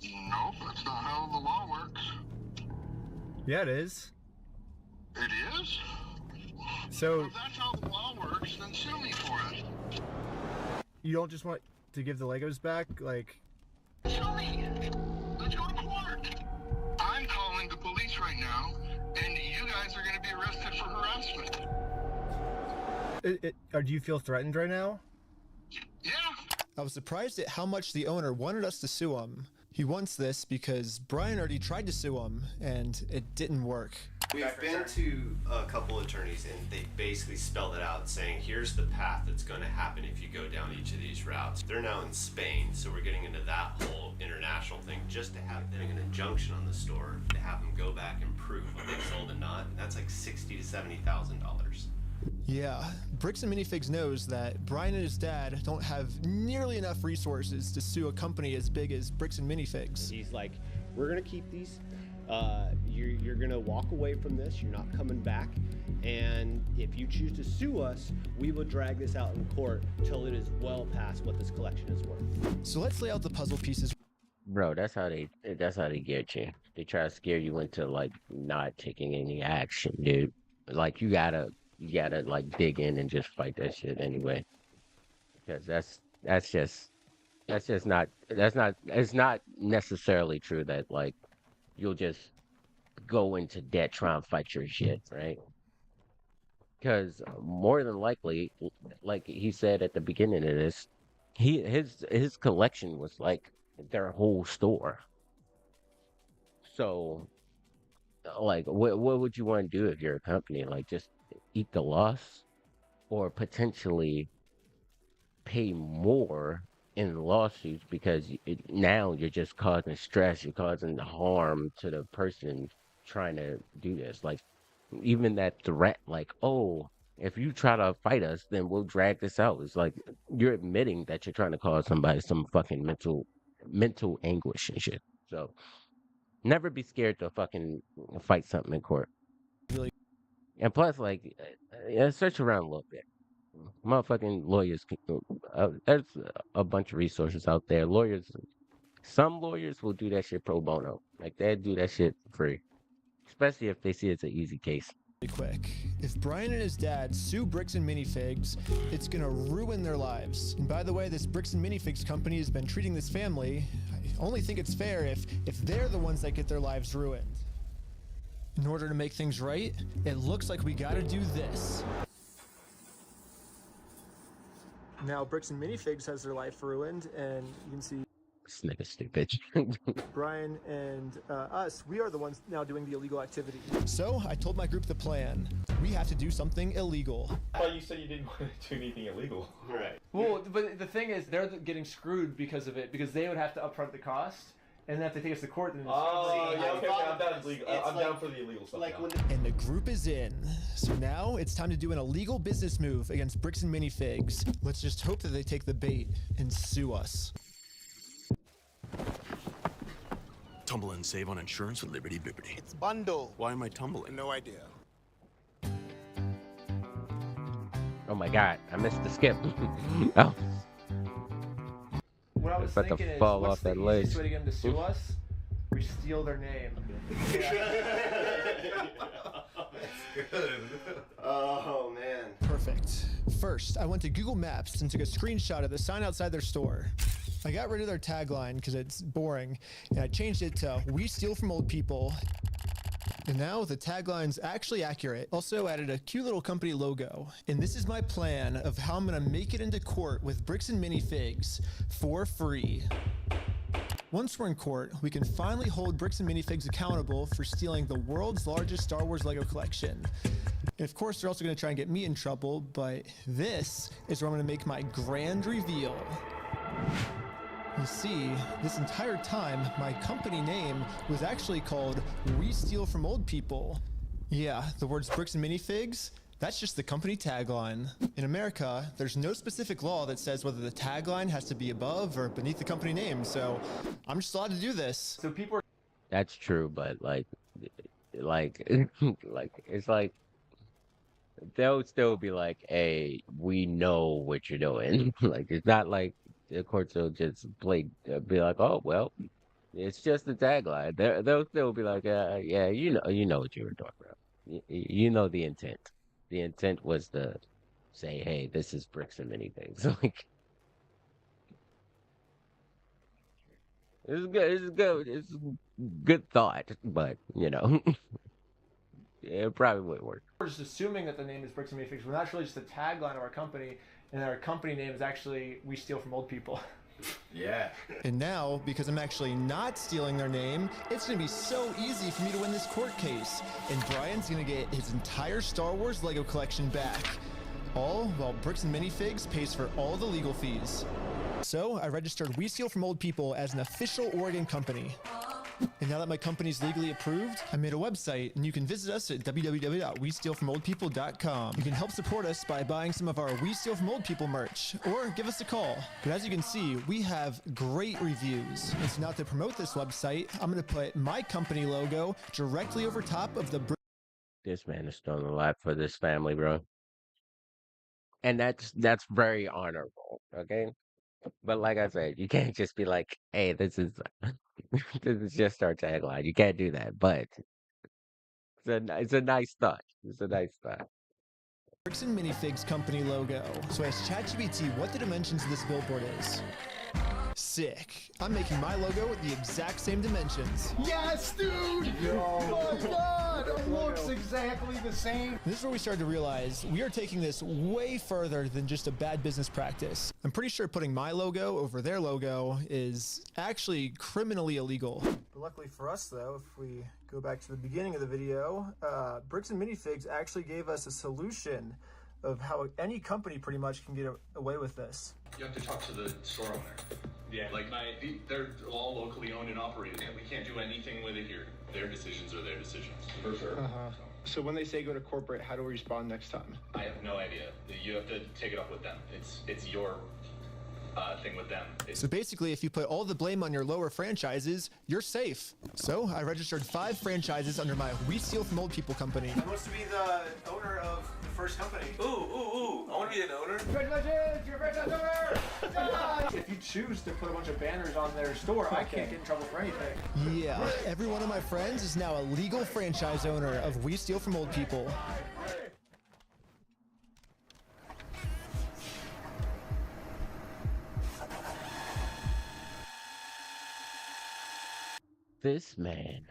Nope, that's not how the law works. Yeah, it is. It is? So If that's how the law works, then sue me for it. you don't just want to give the Legos back? Like, Sue me. Let's go to court. I'm calling the police right now, and you guys are going to be arrested for harassment. or do you feel threatened right now? Yeah. I was surprised at how much the owner wanted us to sue him. He wants this because Brian already tried to sue him, and it didn't work. We've been to a couple attorneys and they basically spelled it out saying here's the path that's going to happen if you go down each of these routes. They're now in Spain, so we're getting into that whole international thing just to have them an injunction on the store to have them go back and prove what they sold and not. And that's like $60,000 to $70,000. Yeah, Bricks and Minifigs knows that Brian and his dad don't have nearly enough resources to sue a company as big as Bricks and Minifigs. He's like, we're gonna keep these. You're gonna walk away from this. You're not coming back. And if you choose to sue us, we will drag this out in court till it is well past what this collection is worth. So let's lay out the puzzle pieces. Bro, that's how they get you. They try to scare you into like not taking any action, dude. Like you gotta like dig in and just fight that shit anyway. Because it's not necessarily true that like you'll just go into debt trying to fight your shit, right? Because more than likely, like he said at the beginning of this, his collection was like their whole store. So like what would you want to do if you're a company? Like just eat the loss or potentially pay more in lawsuits because now you're just causing stress, you're causing harm to the person trying to do this. Like even that threat, like, oh, if you try to fight us, then we'll drag this out. It's like you're admitting that you're trying to cause somebody some fucking mental anguish and shit. So never be scared to fucking fight something in court. Really? And plus, like, search around a little bit. Motherfucking lawyers, there's a bunch of resources out there. Some lawyers will do that shit pro bono. Like, they'll do that shit for free. Especially if they see it's an easy case. Quick. If Brian and his dad sue Bricks and Minifigs, it's gonna ruin their lives. And by the way, this Bricks and Minifigs company has been treating this family. I only think it's fair if they're the ones that get their lives ruined. In order to make things right, it looks like we gotta do this. Now Bricks and Minifigs has their life ruined, and you can see This nigga's stupid. Brian and us, we are the ones now doing the illegal activity. So I told my group the plan. We have to do something illegal. I thought you said you didn't want to do anything illegal. Right. Well, but the thing is, they're getting screwed because of it, because they would have to upfront the cost, and then if they take us to court, then it's I'm down for the illegal stuff. Like and the group is in. So now it's time to do an illegal business move against Bricks and Minifigs. Let's just hope that they take the bait and sue us. Tumble and save on insurance with Liberty Bibbity. It's bundle. Why am I tumbling? No idea. Oh my god, I missed the skip. Oh. What I was About to thinking is, fall what's off the that easiest ledge. way to get them to sue us? We steal their name. Oh man. Perfect. First, I went to Google Maps and took a screenshot of the sign outside their store. I got rid of their tagline because it's boring, and I changed it to "We steal from old people." And now the tagline's actually accurate. Also added a cute little company logo. And this is my plan of how I'm gonna make it into court with Bricks and Minifigs for free. Once we're in court, we can finally hold Bricks and Minifigs accountable for stealing the world's largest Star Wars Lego collection. And of course, they're also going to try and get me in trouble, but this is where I'm going to make my grand reveal. You see, this entire time, my company name was actually called We Steal From Old People. Yeah, the words bricks and minifigs, that's just the company tagline. In America, there's no specific law that says whether the tagline has to be above or beneath the company name, so I'm just allowed to do this. So people are... That's true, but like it's like they'll still be like, "Hey, we know what you're doing." Like it's not like the courts will just be like, "Oh well, it's just the tagline." They'll still be like, "Yeah, you know what you were doing, bro. You know the intent. The intent was to say, hey, this is bricks and minifigs." Like it's good. It's good thought, but you know, it probably wouldn't work. We're just assuming that the name is bricks and minifigs. We're not really just the tagline of our company, and our company name is actually We Steal From Old People. Yeah. And now, because I'm actually not stealing their name, it's going to be so easy for me to win this court case. And Brian's going to get his entire Star Wars Lego collection back. All while Bricks and Minifigs pays for all the legal fees. So I registered We Steal From Old People as an official Oregon company. And now that my company's legally approved, I made a website, and you can visit us at www.westealfromoldpeople.com. You can help support us by buying some of our We Steal From Old People merch, or give us a call. But as you can see, we have great reviews. And so now to promote this website, I'm going to put my company logo directly over top of the... This man is doing a lot for this family, bro. And that's very honorable, okay? But like I said, you can't just be like, "Hey, this is this is just our tagline." You can't do that. But it's a nice thought. It's a nice thought. Bricks and Minifigs company logo. So I asked ChatGPT what the dimensions of this billboard is. Sick. I'm making my logo with the exact same dimensions. Yes, dude! Oh my god! It looks exactly the same. This is where we started to realize we are taking this way further than just a bad business practice. I'm pretty sure putting my logo over their logo is actually criminally illegal. But luckily for us though, if we go back to the beginning of the video, Bricks and Minifigs actually gave us a solution of how any company pretty much can get away with this. You have to talk to the store owner. Yeah, like they're all locally owned and operated, and we can't do anything with it here. Their decisions are their decisions. For sure. So when they say go to corporate, how do we respond next time? I have no idea. You have to take it up with them. It's your thing with them. So basically, if you put all the blame on your lower franchises, you're safe. So I registered 5 franchises under my We Steal From Old People company. I want to be the owner of the first company. Ooh, I want to be an owner. Congratulations, you're a franchise owner! If you choose to put a bunch of banners on their store, I can't get in trouble for anything. Yeah, every one of my friends is now a legal franchise owner of We Steal From Old People. This man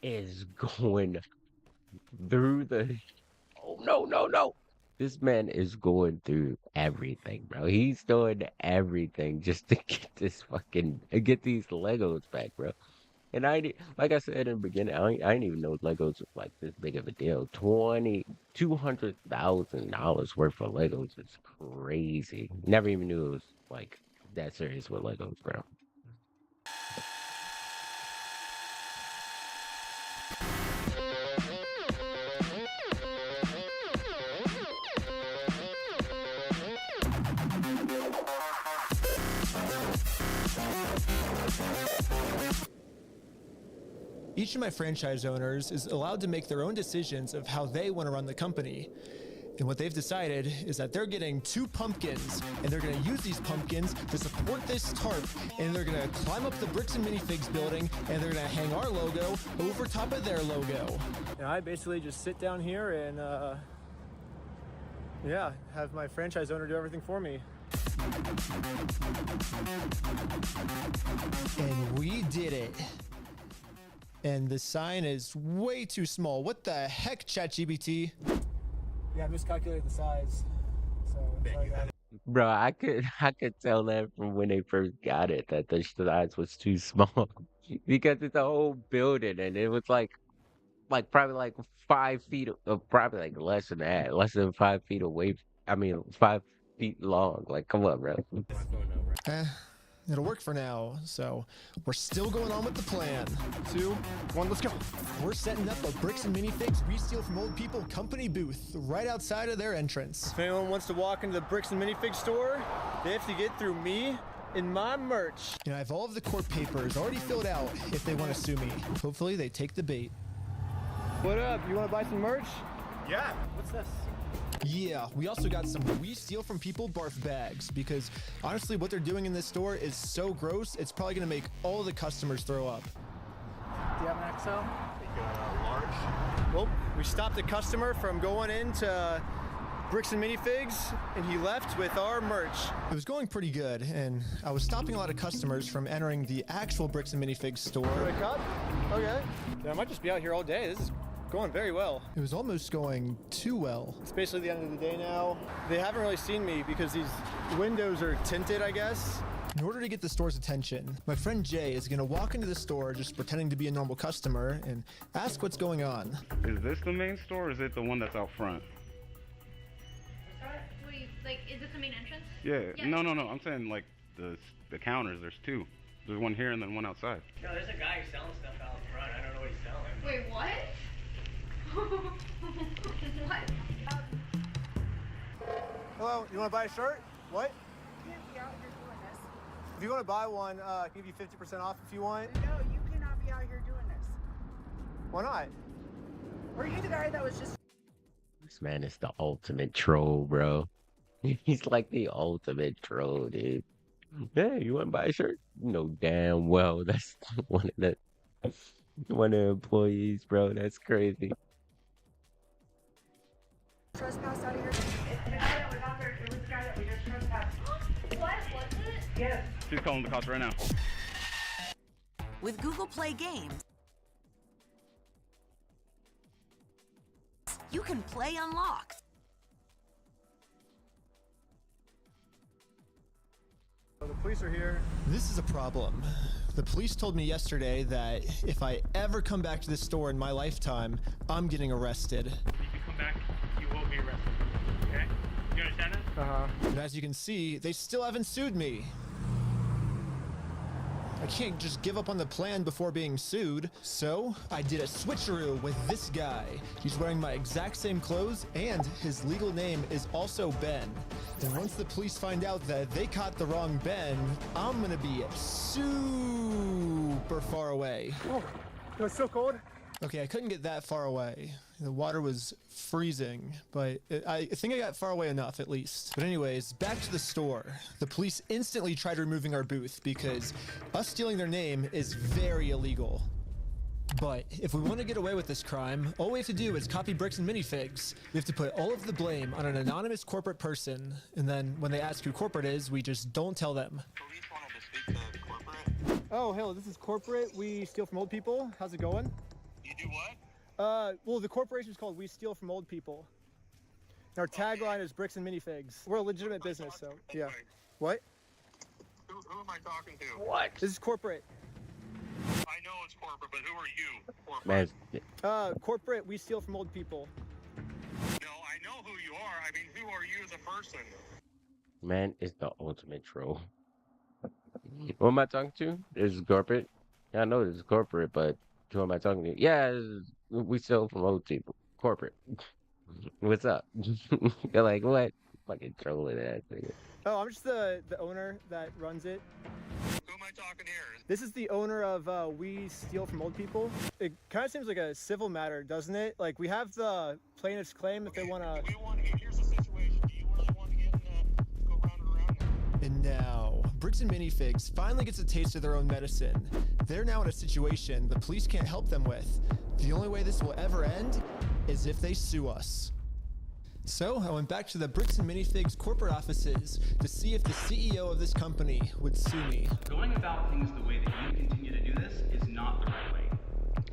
is going through the... Oh, no. This man is going through everything, bro. He's doing everything just to get these Legos back, bro. And like I said in the beginning, I didn't even know Legos was like this big of a deal. $200,000 worth of Legos is crazy. Never even knew it was like that serious with Legos, bro. Each of my franchise owners is allowed to make their own decisions of how they want to run the company. And what they've decided is that they're getting 2 pumpkins, and they're going to use these pumpkins to support this tarp, and they're going to climb up the Bricks and Minifigs building, and they're going to hang our logo over top of their logo. And I basically just sit down here and, have my franchise owner do everything for me. And we did it. And the sign is way too small. What the heck, ChatGPT? Yeah, I miscalculated the size. So sorry, guys. Bro, I could tell that from when they first got it that the size was too small because it's a whole building and it was like like probably like 5 feet, probably like less than that, less than 5 feet away. I mean, 5 feet long. Like, come on, bro. It'll work for now, so we're still going on with the plan. 2, 1, let's go. We're setting up a Bricks and Minifigs We Steal From Old People company booth right outside of their entrance. If anyone wants to walk into the Bricks and Minifigs store, they have to get through me and my merch. I have all of the court papers already filled out if they want to sue me. Hopefully they take the bait. What up? You want to buy some merch? Yeah. What's this? Yeah, we also got some We Steal From People barf bags because honestly what they're doing in this store is so gross, it's probably going to make all the customers throw up. Do you have an XL? Large. Well, we stopped a customer from going into Bricks and Minifigs and he left with our merch. It was going pretty good and I was stopping a lot of customers from entering the actual Bricks and Minifigs store. Wake up? Okay. Yeah, I might just be out here all day. This is going very well. It was almost going too well. It's basically the end of the day now. They haven't really seen me because these windows are tinted, I guess. In order to get the store's attention, my friend Jay is going to walk into the store just pretending to be a normal customer and ask what's going on. Is this the main store or is it the one that's out front? What do you, like, is this the main entrance? Yeah. No. I'm saying like the counters, there's 2. There's one here and then one outside. No, there's a guy who's selling stuff out front. I don't know what he's selling. Wait, what? What? Hello, you want to buy a shirt? What? If you want to buy one, I'll give you 50% off if you want. No, you cannot be out here doing this. Why not? Were you the guy that was just... This man is the ultimate troll, bro. He's like the ultimate troll, dude. Hey, you want to buy a shirt? You know damn well that's one of the employees, bro. That's crazy. Trespass out of here. The guy that was out there, it was the guy that we just trespassed. What was it? Yes. She's calling the cops right now. With Google Play Games, you can play unlocked. The police are here. This is a problem. The police told me yesterday that if I ever come back to this store in my lifetime, I'm getting arrested. If you come back, you will be arrested. Okay? You understand that? Uh-huh. And as you can see, they still haven't sued me. I can't just give up on the plan before being sued. So I did a switcheroo with this guy. He's wearing my exact same clothes and his legal name is also Ben. And once the police find out that they caught the wrong Ben, I'm gonna be super far away. Oh, it was so cold. Okay, I couldn't get that far away. The water was freezing, but I think I got far away enough at least. But anyways, back to the store. The police instantly tried removing our booth because us stealing their name is very illegal. But if we want to get away with this crime, all we have to do is copy Bricks and Minifigs. We have to put all of the blame on an anonymous corporate person, and then when they ask who corporate is, we just don't tell them. Police wanted to speak to corporate. Oh, hello, this is corporate. We steal from old people. How's it going? You do what? Well, the corporation is called We Steal From Old People. And our tagline is Bricks and Minifigs. We're a legitimate business, so yeah. What? Who am I talking to? What? This is corporate. I know it's corporate, but who are you? Corporate. Man, Corporate, We Steal From Old People. No, I know who you are. I mean, who are you as a person? man is the ultimate troll. Who am I talking to? This is corporate. Yeah, I know this is corporate, but who am I talking to? Yeah, we sell from old people. Corporate. What's up? You're like, what? Fucking trolling ass nigga. Oh, I'm just the owner that runs it. Who am I talking here? This is the owner of We Steal From Old People. It kind of seems like a civil matter, doesn't it? Like, we have the plaintiff's claim if they want to... Here's the situation. Do you really want to get go round and around now? And now, Bricks and Minifigs finally gets a taste of their own medicine. They're now in a situation the police can't help them with. The only way this will ever end is if they sue us. So I went back to the Bricks and Minifigs corporate offices to see if the CEO of this company would sue me. Going about things the way that you continue to do this is not the right way.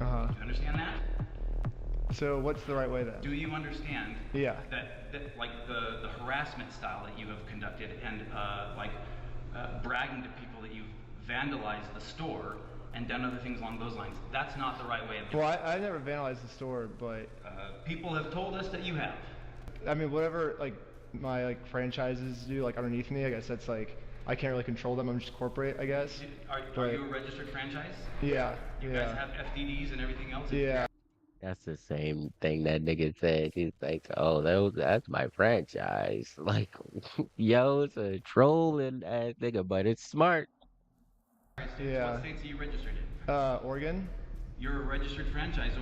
Uh-huh. Do you understand that? So what's the right way then? Do you understand Yeah. that like the harassment style that you have conducted and bragging to people that you've vandalized the store and done other things along those lines. That's not the right way of doing Well, it. I never vandalized the store, but People have told us that you have. I mean, whatever like my like franchises do like underneath me, I guess that's like I can't really control them. I'm just corporate, I guess. Are you a registered franchise? Yeah. You guys have FDDs and everything else? Yeah. That's the same thing that nigga said. He's like, oh, that's my franchise. Like, yo, it's a trolling ass nigga, but it's smart. Yeah. What states are you registered in? Oregon. You're a registered franchisor,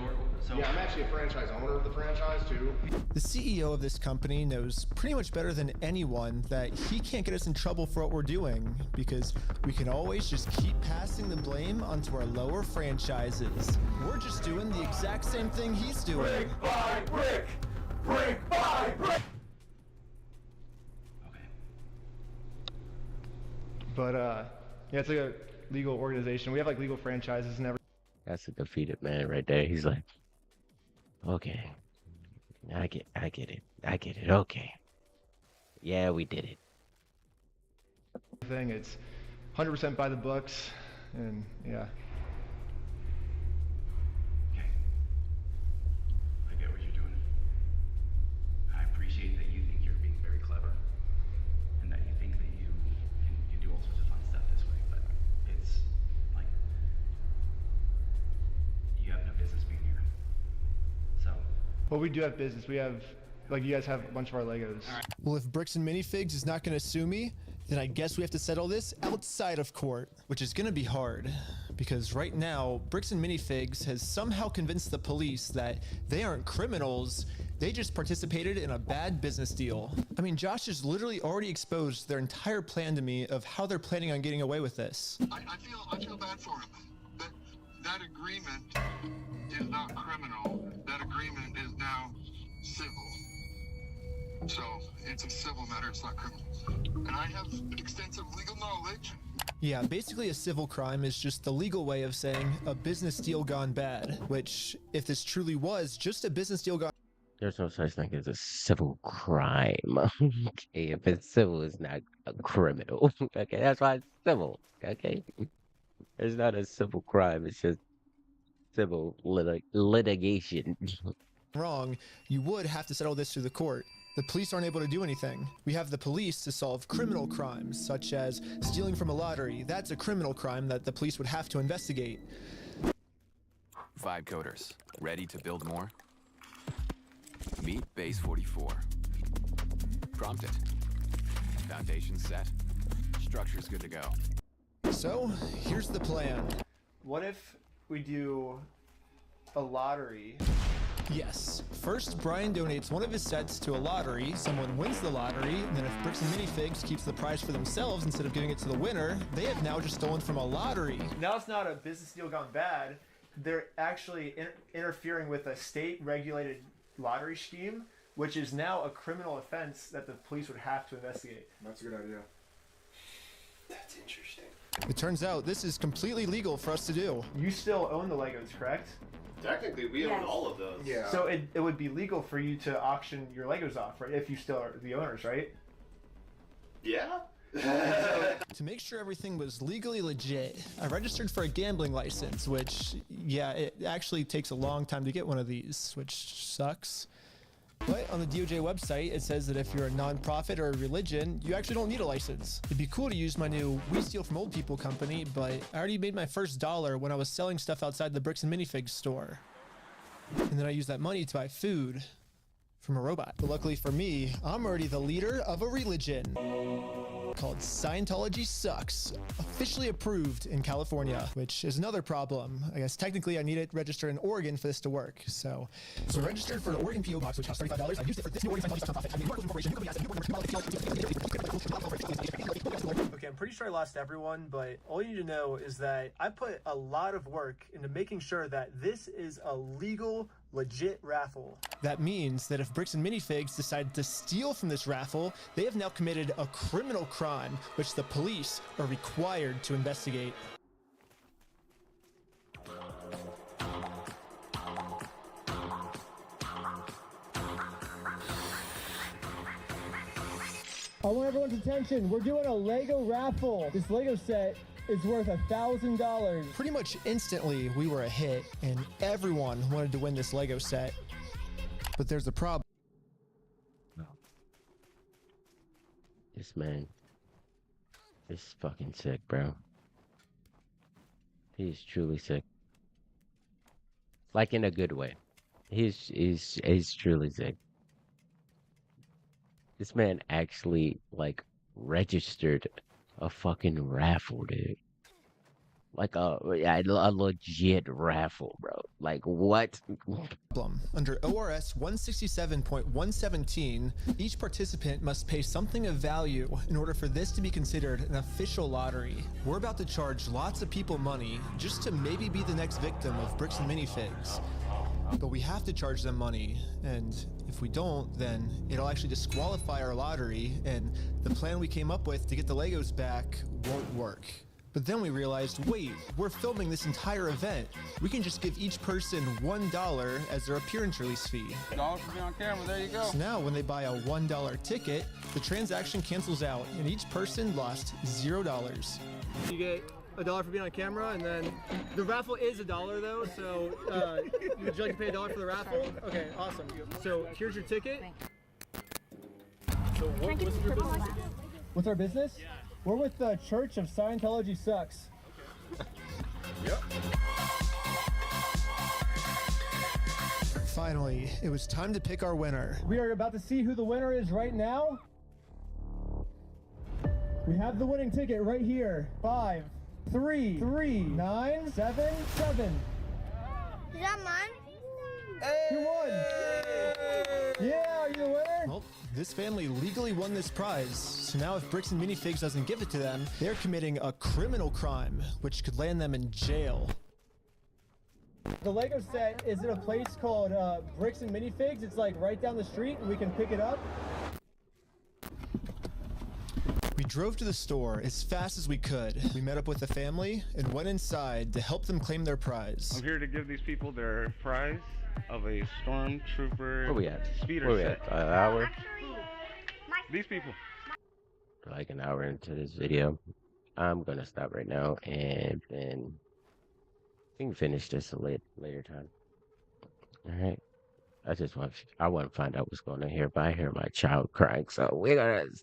so... Yeah, I'm actually a franchise owner of the franchise, too. The CEO of this company knows pretty much better than anyone that he can't get us in trouble for what we're doing, because we can always just keep passing the blame onto our lower franchises. We're just doing the exact same thing he's doing. Brick by brick! Brick by brick! But yeah, it's like a legal organization. We have like legal franchises and everything. That's a defeated man right there. He's like, okay, I get it. Okay, yeah, we did it. It's 100% by the books, and yeah. I get what you're doing. I appreciate that you think you're being very clever, and that you think that you can do all sorts of fun stuff this way, but it's like, you have no business being here. So. Well, we do have business. We have, like, you guys have a bunch of our Legos. Well, if Bricks and Minifigs is not going to sue me, then I guess we have to settle this outside of court, which is going to be hard. Because right now, Bricks and Minifigs has somehow convinced the police that they aren't criminals, they just participated in a bad business deal. I mean, Josh has literally already exposed their entire plan to me of how they're planning on getting away with this. I feel bad for him. That agreement is not criminal. That agreement is now civil. So it's a civil matter, it's not criminal. And I have extensive legal knowledge. Yeah, basically a civil crime is just the legal way of saying a business deal gone bad, which, if this truly was just a business deal gone... There's no such thing as a civil crime. Okay, if it's civil, it's not a criminal. Okay, that's why it's civil. Okay, it's not a civil crime. It's just civil litigation. wrong, you would have to settle this through the court. The police aren't able to do anything. We have the police to solve criminal crimes, such as stealing from a lottery. That's a criminal crime that the police would have to investigate. Vibe coders, ready to build more? Meet Base 44. Prompted. Foundation set. Structure's good to go. So, here's the plan. What if we do a lottery? Yes. First, Brian donates one of his sets to a lottery, someone wins the lottery, and then if Bricks and Minifigs keeps the prize for themselves instead of giving it to the winner, they have now just stolen from a lottery. Now it's not a business deal gone bad. They're actually interfering with a state-regulated lottery scheme, which is now a criminal offense that the police would have to investigate. That's a good idea. That's interesting. It turns out this is completely legal for us to do. You still own the Legos, correct? Technically, we own all of those. Yeah. So it would be legal for you to auction your Legos off, right? If you still are the owners, right? Yeah? To make sure everything was legally legit, I registered for a gambling license, which, yeah, it actually takes a long time to get one of these, which sucks. But on the DOJ website, it says that if you're a nonprofit or a religion, you actually don't need a license. It'd be cool to use my new We Steal From Old People company, but I already made my first $1 when I was selling stuff outside the Bricks and Minifigs store. And then I used that money to buy food from a robot. But luckily for me, I'm already the leader of a religion called Scientology Sucks, officially approved in California, which is another problem. I guess technically I need it registered in Oregon for this to work. So I registered for an Oregon PO box, which costs $35. I used it for this new Oregon Scientology nonprofit. I mean, Corporation. Okay, I'm pretty sure I lost everyone, but all you need to know is that I put a lot of work into making sure that this is a legal, legit raffle. That means that if Bricks and Minifigs decide to steal from this raffle, they have now committed a criminal crime, which the police are required to investigate. I want everyone's attention. We're doing a Lego raffle. This Lego set is worth $1,000. Pretty much instantly, we were a hit, and everyone wanted to win this Lego set. But there's a problem. This man is fucking sick, bro. He's truly sick. Like in a good way. He's truly sick. This man actually like registered a fucking raffle, dude. Like a legit raffle, bro. Like what? Under ORS 167.117, each participant must pay something of value in order for this to be considered an official lottery. We're about to charge lots of people money just to maybe be the next victim of Bricks and Minifigs. But we have to charge them money, and if we don't, then it'll actually disqualify our lottery, and the plan we came up with to get the Legos back won't work. But then we realized, wait, we're filming this entire event. We can just give each person $1 as their appearance release fee. $1 for being on camera, there you go. So now when they buy a $1 ticket, the transaction cancels out and each person lost $0. You get $1 for being on camera, and then the raffle is $1 though, so would you like to pay $1 for the raffle? Okay, awesome. So here's your ticket. So what's your business? What's our business? Yeah. We're with the Church of Scientology Sucks. Okay. Yep. Finally, it was time to pick our winner. We are about to see who the winner is right now. We have the winning ticket right here. 5, 3, 3, 9, 7, 7. Is that mine? Hey! You won! Yeah, are you the winner? Well, this family legally won this prize, so now if Bricks and Minifigs doesn't give it to them, they're committing a criminal crime, which could land them in jail. The Lego set is at a place called Bricks and Minifigs. It's like right down the street, and we can pick it up. We drove to the store as fast as we could. We met up with the family and went inside to help them claim their prize. I'm here to give these people their prize of a Stormtrooper Where we at? speeder Where we set. at? An hour? These people. Like an hour into this video. I'm gonna stop right now and then we can finish this a later time. Alright. I want to find out what's going on here, but I hear my child crying, so we're gonna stop.